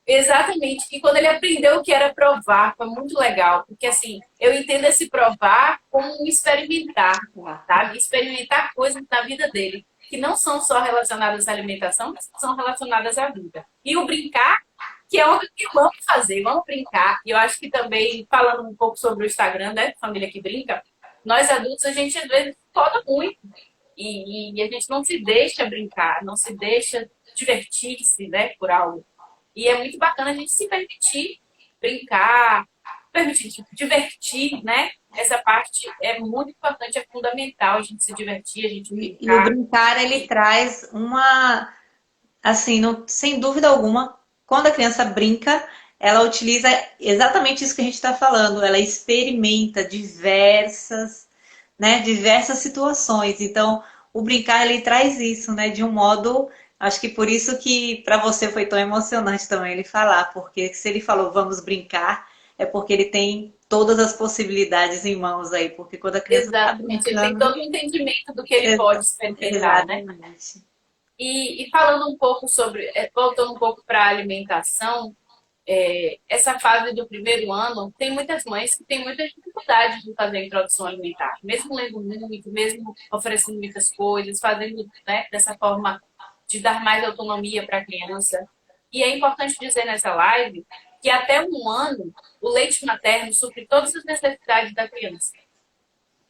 Exatamente. E quando ele aprendeu o que era provar, foi muito legal. Porque, assim, eu entendo esse provar como um experimentar, sabe? Experimentar coisas na vida dele, que não são só relacionadas à alimentação, mas são relacionadas à vida. E o brincar, que é algo que eu amo fazer, eu amo brincar. E eu acho que também, falando um pouco sobre o Instagram, né? Família que brinca, nós adultos, a gente às vezes foda muito. E a gente não se deixa brincar, não se deixa divertir-se, né, por algo. E é muito bacana a gente se permitir brincar, permitir se divertir, né? Essa parte é muito importante, é fundamental a gente se divertir, a gente E o brincar. brincar, ele traz uma, assim, não, sem dúvida alguma, quando a criança brinca, ela utiliza exatamente isso que a gente está falando. Ela experimenta diversas, né, diversas situações. Então, o brincar ele traz isso, né, de um modo, acho que por isso que para você foi tão emocionante também ele falar, porque se ele falou vamos brincar, é porque ele tem todas as possibilidades em mãos aí, porque quando a criança está Exatamente, ele tem brincando, todo o entendimento do que ele pode exa- experimentar, né? exatamente. E falando um pouco sobre, voltando um pouco para a alimentação, essa fase do primeiro ano, tem muitas mães que têm muita dificuldade de fazer a introdução alimentar, mesmo lendo muito, mesmo oferecendo muitas coisas, fazendo, né, dessa forma de dar mais autonomia para a criança. E é importante dizer nessa live que até um ano o leite materno supre todas as necessidades da criança.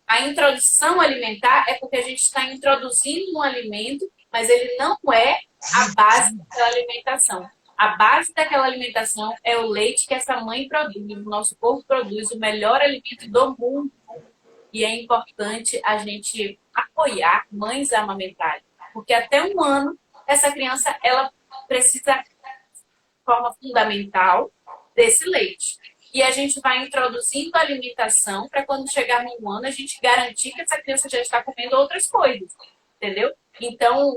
A introdução alimentar é porque a gente está introduzindo um alimento, mas ele não é a base da alimentação. A base daquela alimentação é o leite que essa mãe produz, o nosso corpo produz, o melhor alimento do mundo. E é importante a gente apoiar mães a amamentarem, porque até um ano essa criança ela precisa de forma fundamental desse leite. E a gente vai introduzindo a alimentação para quando chegar no ano a gente garantir que essa criança já está comendo outras coisas, entendeu? Então,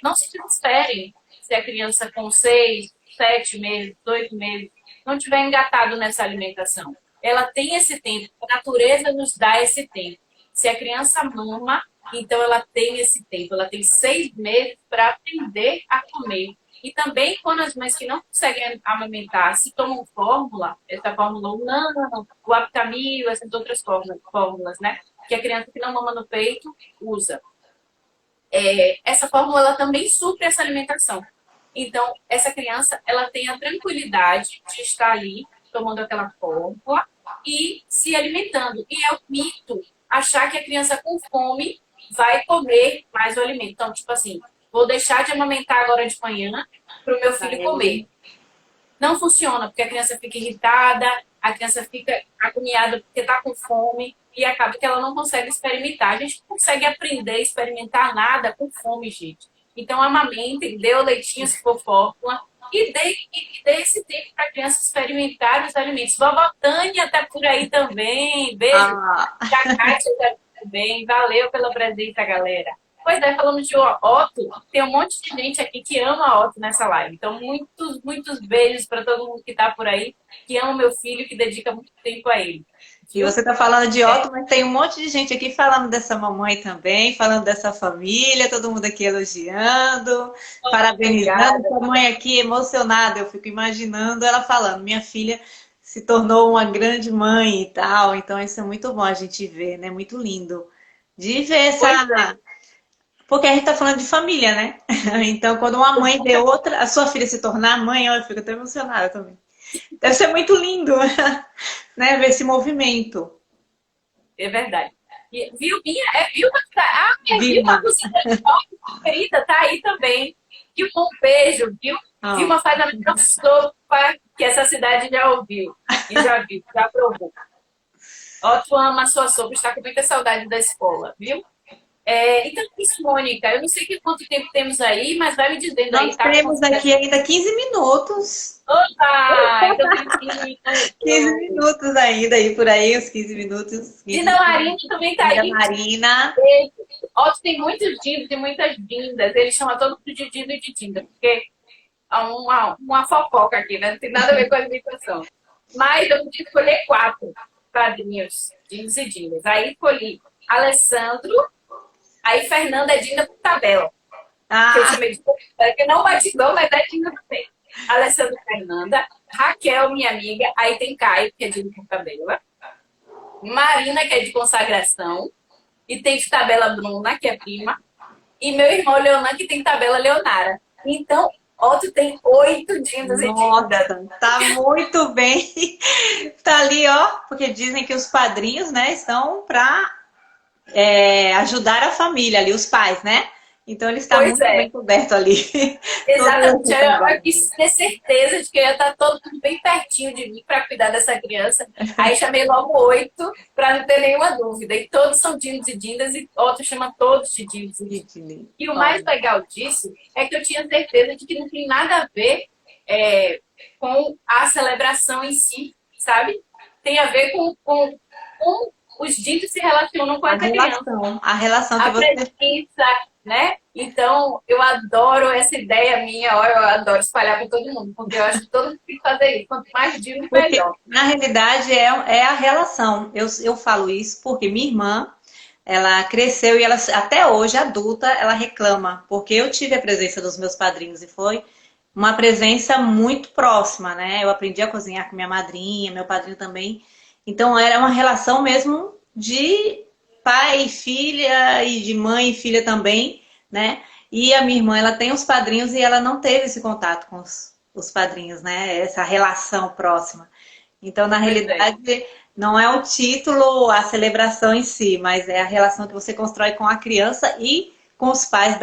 não se desesperem se a criança com 6, 7 meses, 8 meses não tiver engatado nessa alimentação. Ela tem esse tempo, a natureza nos dá esse tempo. Se a criança mama, então ela tem esse tempo, ela tem 6 meses para aprender a comer. E também quando as mães que não conseguem amamentar se tomam fórmula, essa fórmula não, o Aptamil, essas outras fórmulas, né? Que a criança que não mama no peito usa. Essa fórmula ela também supre essa alimentação. Então, essa criança ela tem a tranquilidade de estar ali tomando aquela fórmula e se alimentando. E é um mito achar que a criança com fome vai comer mais o alimento. Então, tipo assim, vou deixar de amamentar agora de manhã para o meu filho comer. Não funciona, porque a criança fica irritada, a criança fica agoniada porque está com fome e acaba que ela não consegue experimentar. A gente não consegue aprender a experimentar nada com fome, gente. Então, amamentem, dê o leitinho se for fórmula e dê esse tempo para a criança experimentar os alimentos. Vovó Tânia está por aí também. Beijo. Ah, A Kátia está também. Valeu pela presença, galera. Pois é, falamos de Otto, tem um monte de gente aqui que ama Otto nessa live. Então, muitos, muitos beijos para todo mundo que está por aí, que ama o meu filho, que dedica muito tempo a ele. E Viu? você está falando de Otto, mas tem um monte de gente aqui falando dessa mamãe também, falando dessa família, todo mundo aqui elogiando, parabenizando. Obrigada. Sua mãe aqui emocionada, eu fico imaginando ela falando, minha filha se tornou uma grande mãe e tal. Então isso é muito bom a gente ver, né? Muito lindo. De ver Pois é, essa. Porque a gente está falando de família, né? Então, quando uma mãe vê outra, a sua filha se tornar mãe, eu fico até emocionada também. Deve ser muito lindo, né? Ver esse movimento. é verdade. E Vilminha, é Vilma que tá. Ah, é Vilma, a Vilma. cozinha de Otto, querida, tá aí também. Vilma, um beijo, viu? Ah, Vilma faz a melhor sopa que essa cidade já ouviu. E já viu, já provou. Otto ama a sua sopa, está com muita saudade da escola, viu? Então, isso, Mônica, eu não sei quanto tempo temos aí, mas vai me dizendo aí, nós tá? temos aqui ainda 15 minutos. Opa! Então, tem 15 minutos. minutos ainda, aí por aí, uns 15 minutos. 15 Dinda Marina também tá Dinda aí. Marina. Otto tem muitos dindos e muitas dindas. Ele chama todo mundo de dindo e de dinda, porque há uma fofoca aqui, né? Não tem nada a ver com a alimentação. Mas eu podia escolher 4 padrinhos, dindos e dindas. Aí escolhi Alessandro, aí Fernanda é dinda por tabela. Que eu Ah, chamei de que não batidão, mas é dinda também. Alessandro e Fernanda, Raquel, minha amiga, aí tem Caio, que é dinda por tabela, Marina, que é de consagração, e tem de tabela Bruna, que é prima, e meu irmão Leonan, que tem tabela Leonara. Então, Otto tem 8 dindas e dindas. nossa, tá muito bem. Tá ali, ó, porque dizem que os padrinhos, né, estão para ajudar a família ali, os pais, né? Então ele está Pois muito é, bem coberto ali. Todas exatamente. essas Eu tabela. quis ter certeza de que eu ia estar todo mundo bem pertinho de mim para cuidar dessa criança. Aí chamei logo 8 para não ter nenhuma dúvida. E todos são dindos e dindas, e Otto chama todos de dindos e dindas. Sidney. E o mais Olha. legal disso é que eu tinha certeza de que não tem nada a ver com a celebração em si, sabe? Tem a ver com os dindos se relacionam com essa criança. A relação que A você. presença, né? Então, eu adoro essa ideia minha, ó, eu adoro espalhar para todo mundo, porque eu acho que todo mundo tem que fazer isso. Quanto mais dindos, Porque, melhor. na realidade, é a relação. Eu falo isso porque minha irmã, ela cresceu e ela, até hoje, adulta, ela reclama. Porque eu tive a presença dos meus padrinhos e foi uma presença muito próxima, né? Eu aprendi a cozinhar com minha madrinha, meu padrinho também. Então, era uma relação mesmo de pai e filha e de mãe e filha também, né? E a minha irmã, ela tem os padrinhos e ela não teve esse contato com os padrinhos, né? Essa relação próxima. Então, na Pois é. realidade, não é o título, a celebração em si, mas é a relação que você constrói com a criança e com os pais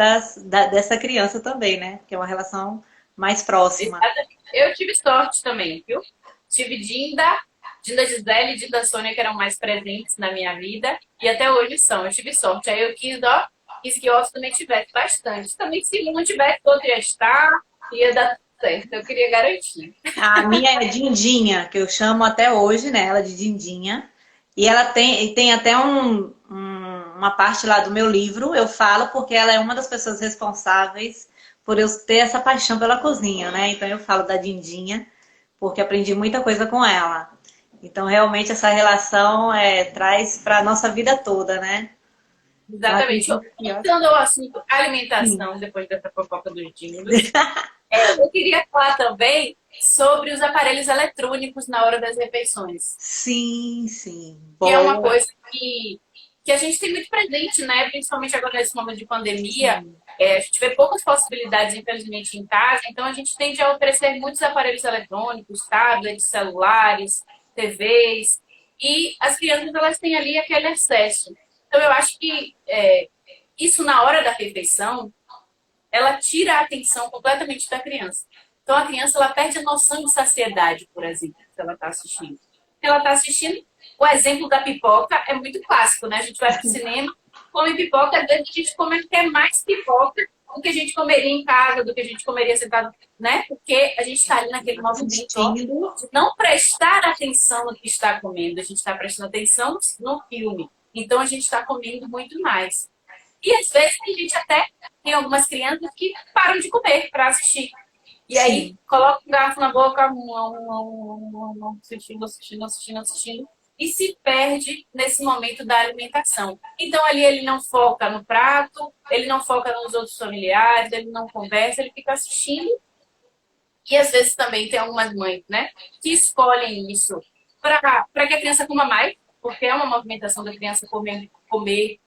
dessa criança também, né? Que é uma relação mais próxima. Exatamente. Eu tive sorte também, viu? Tive Dinda Gisele e Dinda Sônia, que eram mais presentes na minha vida, e até hoje são. Eu tive sorte. Aí eu quis que Otto também tivesse bastante. Também, se não tivesse, outro ia estar, ia dar tudo certo. Eu queria garantir. A minha é Dindinha, que eu chamo até hoje, né? Ela de Dindinha. E ela tem até uma parte lá do meu livro, eu falo, porque ela é uma das pessoas responsáveis por eu ter essa paixão pela cozinha, né? Então eu falo da Dindinha, porque aprendi muita coisa com ela. Então realmente essa relação traz para a nossa vida toda, né? Então Exatamente. acredito que, ó, Voltando ao assunto sim. alimentação, depois dessa fofoca dos dindos, eu queria falar também sobre os aparelhos eletrônicos na hora das refeições. Sim, sim. Que é uma Boa. coisa que a gente tem muito presente, né? Principalmente agora nesse momento de pandemia. Sim. A gente vê poucas possibilidades, infelizmente, em casa, então a gente tende a oferecer muitos aparelhos eletrônicos, tablets, celulares, TVs, e as crianças elas têm ali aquele excesso. Então eu acho que isso na hora da refeição, ela tira a atenção completamente da criança. Então a criança ela perde a noção de saciedade, por exemplo, se ela está assistindo. Se ela está assistindo, o exemplo da pipoca é muito clássico, né? A gente vai para o cinema, come pipoca, às vezes a gente come até mais pipoca do que a gente comeria em casa, do que a gente comeria sentado, né? Porque a gente está ali naquele movimento ó, Assistindo. de não prestar atenção no que está comendo, a gente está prestando atenção no filme. Então a gente está comendo muito mais. E às vezes a gente até tem algumas crianças que param de comer para assistir. E aí Sim, coloca um garfo na boca, assistindo, assistindo, assistindo, assistindo, e se perde nesse momento da alimentação. Então ali ele não foca no prato, ele não foca nos outros familiares, ele não conversa, ele fica assistindo. E às vezes também tem algumas mães, né, que escolhem isso para que a criança coma mais, porque é uma movimentação da criança comer.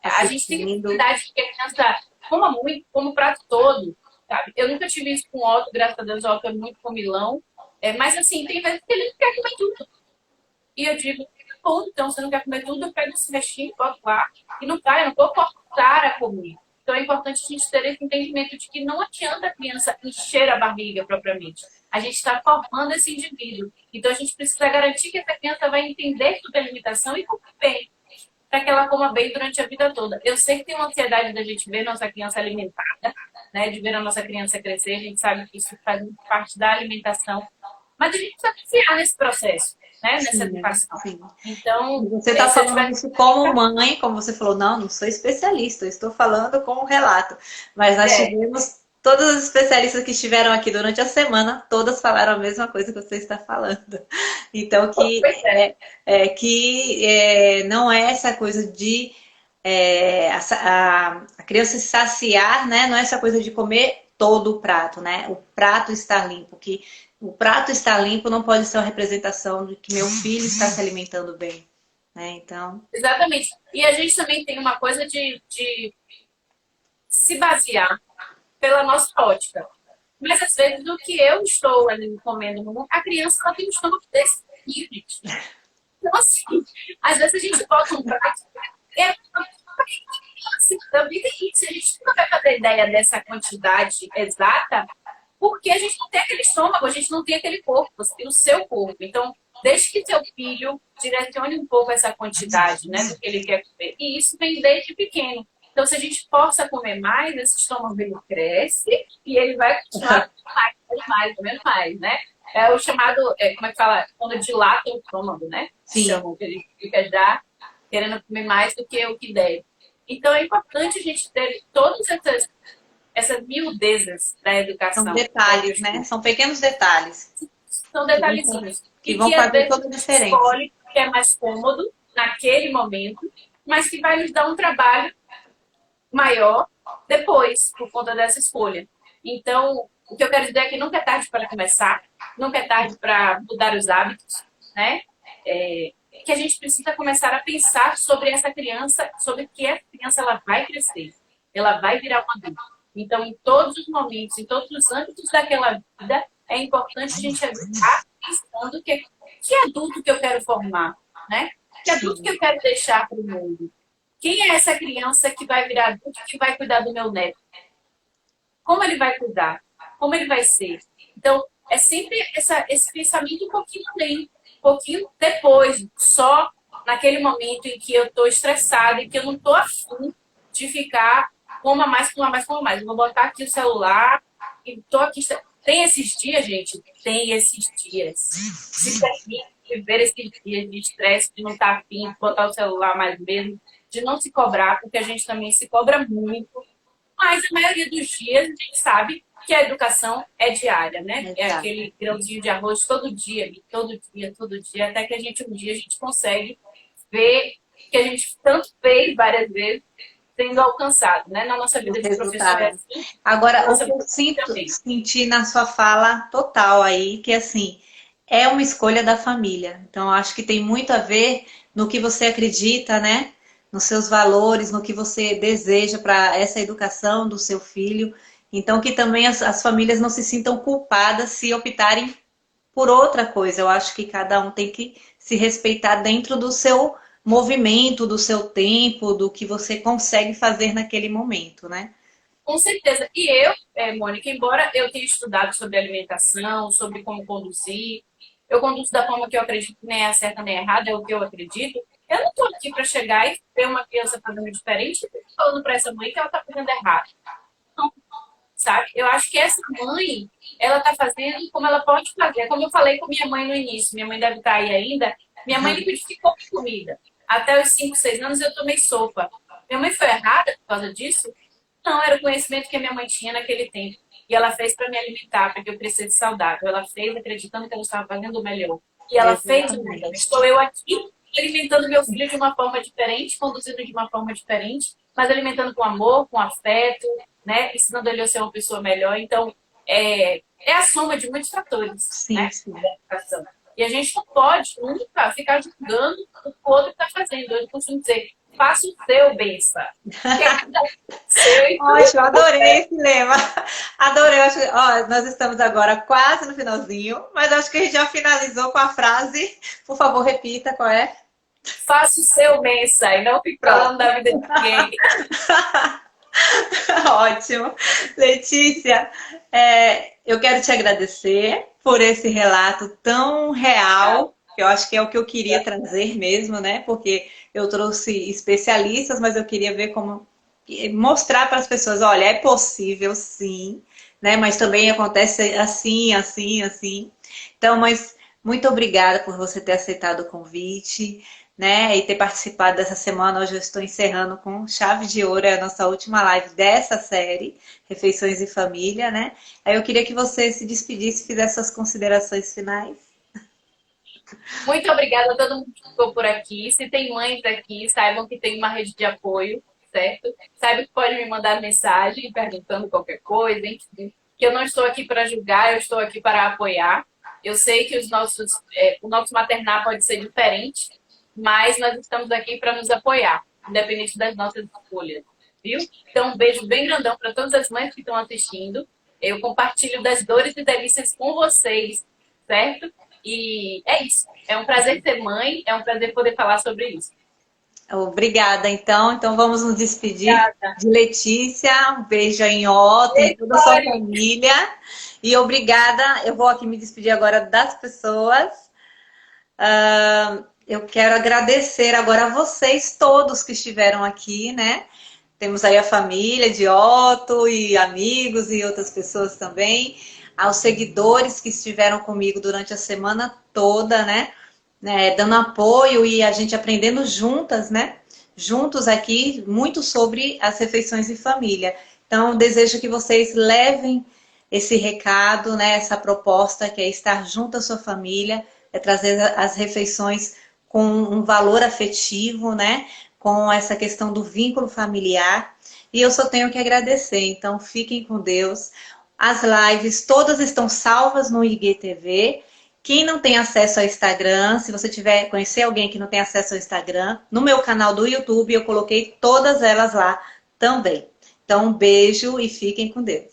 A gente tem assistindo. necessidade de que a criança coma muito, como o prato todo, sabe? Eu nunca tive isso com o Otto, graças a Deus, o Otto é muito comilão. Mas assim, tem vezes que ele não quer comer tudo. E eu digo, bom, então você não quer comer tudo, eu pego esse restinho, boto lá. E não vai, eu não vou forçar a comer. Então é importante a gente ter esse entendimento de que não adianta a criança encher a barriga propriamente. A gente está formando esse indivíduo. Então a gente precisa garantir que essa criança vai entender sobre a alimentação e comer bem, para que ela coma bem durante a vida toda. Eu sei que tem uma ansiedade da gente ver nossa criança alimentada, né, de ver a nossa criança crescer, a gente sabe que isso faz muito parte da alimentação, mas a gente precisa confiar nesse processo, né, nessa Sim, educação. sim. Então, Você está se eu falando tiver... isso como mãe, como você falou, não, não sou especialista, eu estou falando como relato. Mas nós É, tivemos, todas as especialistas que estiveram aqui durante a semana, todas falaram a mesma coisa que você está falando. Então, pois é, não é essa coisa de a criança se saciar, né? Não é essa coisa de comer todo o prato, né? O prato está limpo, que o prato estar limpo não pode ser uma representação de que meu filho está se alimentando bem, né? Então, exatamente. E a gente também tem uma coisa de se basear pela nossa ótica. Mas às vezes o que eu estou ali comendo, a criança ela tem um estômago desse tamanho, gente. Então, assim, às vezes a gente bota um prato. É, assim, também tem isso. A gente nunca vai fazer ideia dessa quantidade exata, porque a gente não tem aquele estômago, a gente não tem aquele corpo, você tem o seu corpo. Então, deixe que seu filho direcione um pouco essa quantidade, né, do que ele quer comer. E isso vem desde pequeno. Então, se a gente força a comer mais, esse estômago ele cresce e ele vai continuar comendo mais, né? É o chamado, como é que fala? Quando dilata o estômago, né? sim, Chamam, que ele fica já querendo comer mais do que o que deve. Então, é importante a gente ter todas essas miudezas da são educação para os detalhes, meus né? filhos. São pequenos detalhes São fazer, detalhezinhos. que E vão que às fazer vezes toda a a gente diferença. escolhe que é mais cômodo naquele momento, mas que vai nos dar um trabalho maior depois, por conta dessa escolha. Então, o que eu quero dizer é que nunca é tarde para começar, nunca é tarde para mudar os hábitos, né? Que a gente precisa começar a pensar sobre essa criança, sobre que essa criança ela vai crescer, ela vai virar uma adulta. Então, em todos os momentos, em todos os âmbitos daquela vida, é importante a gente educar pensando que adulto que eu quero formar, né? Que adulto que Sim, eu quero deixar para o mundo? Quem é essa criança que vai virar adulto, que vai cuidar do meu neto? Como ele vai cuidar? Como ele vai ser? Então, é sempre esse pensamento um pouquinho além, um pouquinho depois, só naquele momento em que eu estou estressada e que eu não estou afim de ficar coma mais, coma mais, coma mais. Eu vou botar aqui o celular e estou aqui. Tem esses dias, gente? Tem esses dias. Se permite viver esses dias de estresse, de não estar afim, de botar o celular mais mesmo, de não se cobrar, porque a gente também se cobra muito, mas a maioria dos dias a gente sabe que a educação é diária, né? É exato. aquele grãozinho de arroz todo dia, todo dia, até que um dia a gente consegue ver que a gente tanto fez várias vezes sendo alcançado, né? Na nossa O vida de professor é resultado. assim, na Agora, o nossa que eu vida sinto, também. senti na sua fala total aí, que assim, é uma escolha da família. Então, eu acho que tem muito a ver no que você acredita, né? Nos seus valores, no que você deseja para essa educação do seu filho. Então, que também as famílias não se sintam culpadas se optarem por outra coisa. Eu acho que cada um tem que se respeitar dentro do seu movimento, do seu tempo, do que você consegue fazer naquele momento, né? Com certeza. E eu, Mônica, embora eu tenha estudado sobre alimentação, sobre como conduzir, eu conduzo da forma que eu acredito que nem é certa nem é errada, é o que eu acredito. Eu não estou aqui para chegar e ver uma criança fazendo diferente e falando para essa mãe que ela está fazendo errado. Não, sabe? Eu acho que essa mãe, ela está fazendo como ela pode fazer. Como eu falei com minha mãe no início, minha mãe deve estar aí ainda, minha mãe liquidificou comida. Até os 5, 6 anos eu tomei sopa. Minha mãe foi errada por causa disso? Não, era o conhecimento que a minha mãe tinha naquele tempo. E ela fez para me alimentar, porque eu preciso de saudável. Ela fez acreditando que ela estava fazendo o melhor. E ela fez o melhor. Exatamente. Estou eu aqui alimentando meu filho de uma forma diferente, conduzindo de uma forma diferente, mas alimentando com amor, com afeto, né? Ensinando ele a ser uma pessoa melhor. Então, é a soma de muitos fatores, Sim, né? sim. Da educação. E a gente não pode nunca ficar julgando o que o outro está fazendo. Eu costumo dizer, faça o seu, besta. Que é cada um seu e tudo Ótimo, adorei esse lema. Adorei. Ó, nós estamos agora quase no finalzinho, mas acho que a gente já finalizou com a frase. Por favor, repita qual é. faça o seu, benção, e não fique Pronto. falando da vida de ninguém. Ótimo. Letícia, eu quero te agradecer por esse relato tão real, que eu acho que é o que eu queria trazer mesmo, né? Porque eu trouxe especialistas, mas eu queria ver como mostrar para as pessoas, olha, é possível sim, né? Mas também acontece assim, assim, assim. Então, mas muito obrigada por você ter aceitado o convite, né? E ter participado dessa semana. Hoje eu estou encerrando com chave de ouro, é a nossa última live dessa série, Refeições em Família, né? Aí eu queria que você se despedisse e fizesse suas considerações finais. Muito obrigada a todo mundo que ficou por aqui. Se tem mães aqui, saibam que tem uma rede de apoio, certo? Saibam que pode me mandar mensagem perguntando qualquer coisa, enfim. Que eu não estou aqui para julgar, eu estou aqui para apoiar. Eu sei que o nosso maternar pode ser diferente, mas nós estamos aqui para nos apoiar, independente das nossas escolhas, viu? Então, um beijo bem grandão para todas as mães que estão assistindo. Eu compartilho das dores e delícias com vocês, certo? E é isso. É um prazer ser mãe, é um prazer poder falar sobre isso. Obrigada, então. Então vamos nos despedir Obrigada. de Letícia. Um beijo em Otto, em Beijo, toda a sua Dori. família. E obrigada. Eu vou aqui me despedir agora das pessoas. Eu quero agradecer agora a vocês todos que estiveram aqui, né? Temos aí a família de Otto e amigos e outras pessoas também. Aos seguidores que estiveram comigo durante a semana toda, né? Dando apoio e a gente aprendendo juntas, né? Juntos aqui, muito sobre as refeições em família. Então, desejo que vocês levem esse recado, né? Essa proposta que é estar junto à sua família, é trazer as refeições com um valor afetivo, né? Com essa questão do vínculo familiar. E eu só tenho que agradecer. Então, fiquem com Deus. As lives todas estão salvas no IGTV. Quem não tem acesso ao Instagram, se você tiver conhecer alguém que não tem acesso ao Instagram, no meu canal do YouTube eu coloquei todas elas lá também. Então, um beijo e fiquem com Deus.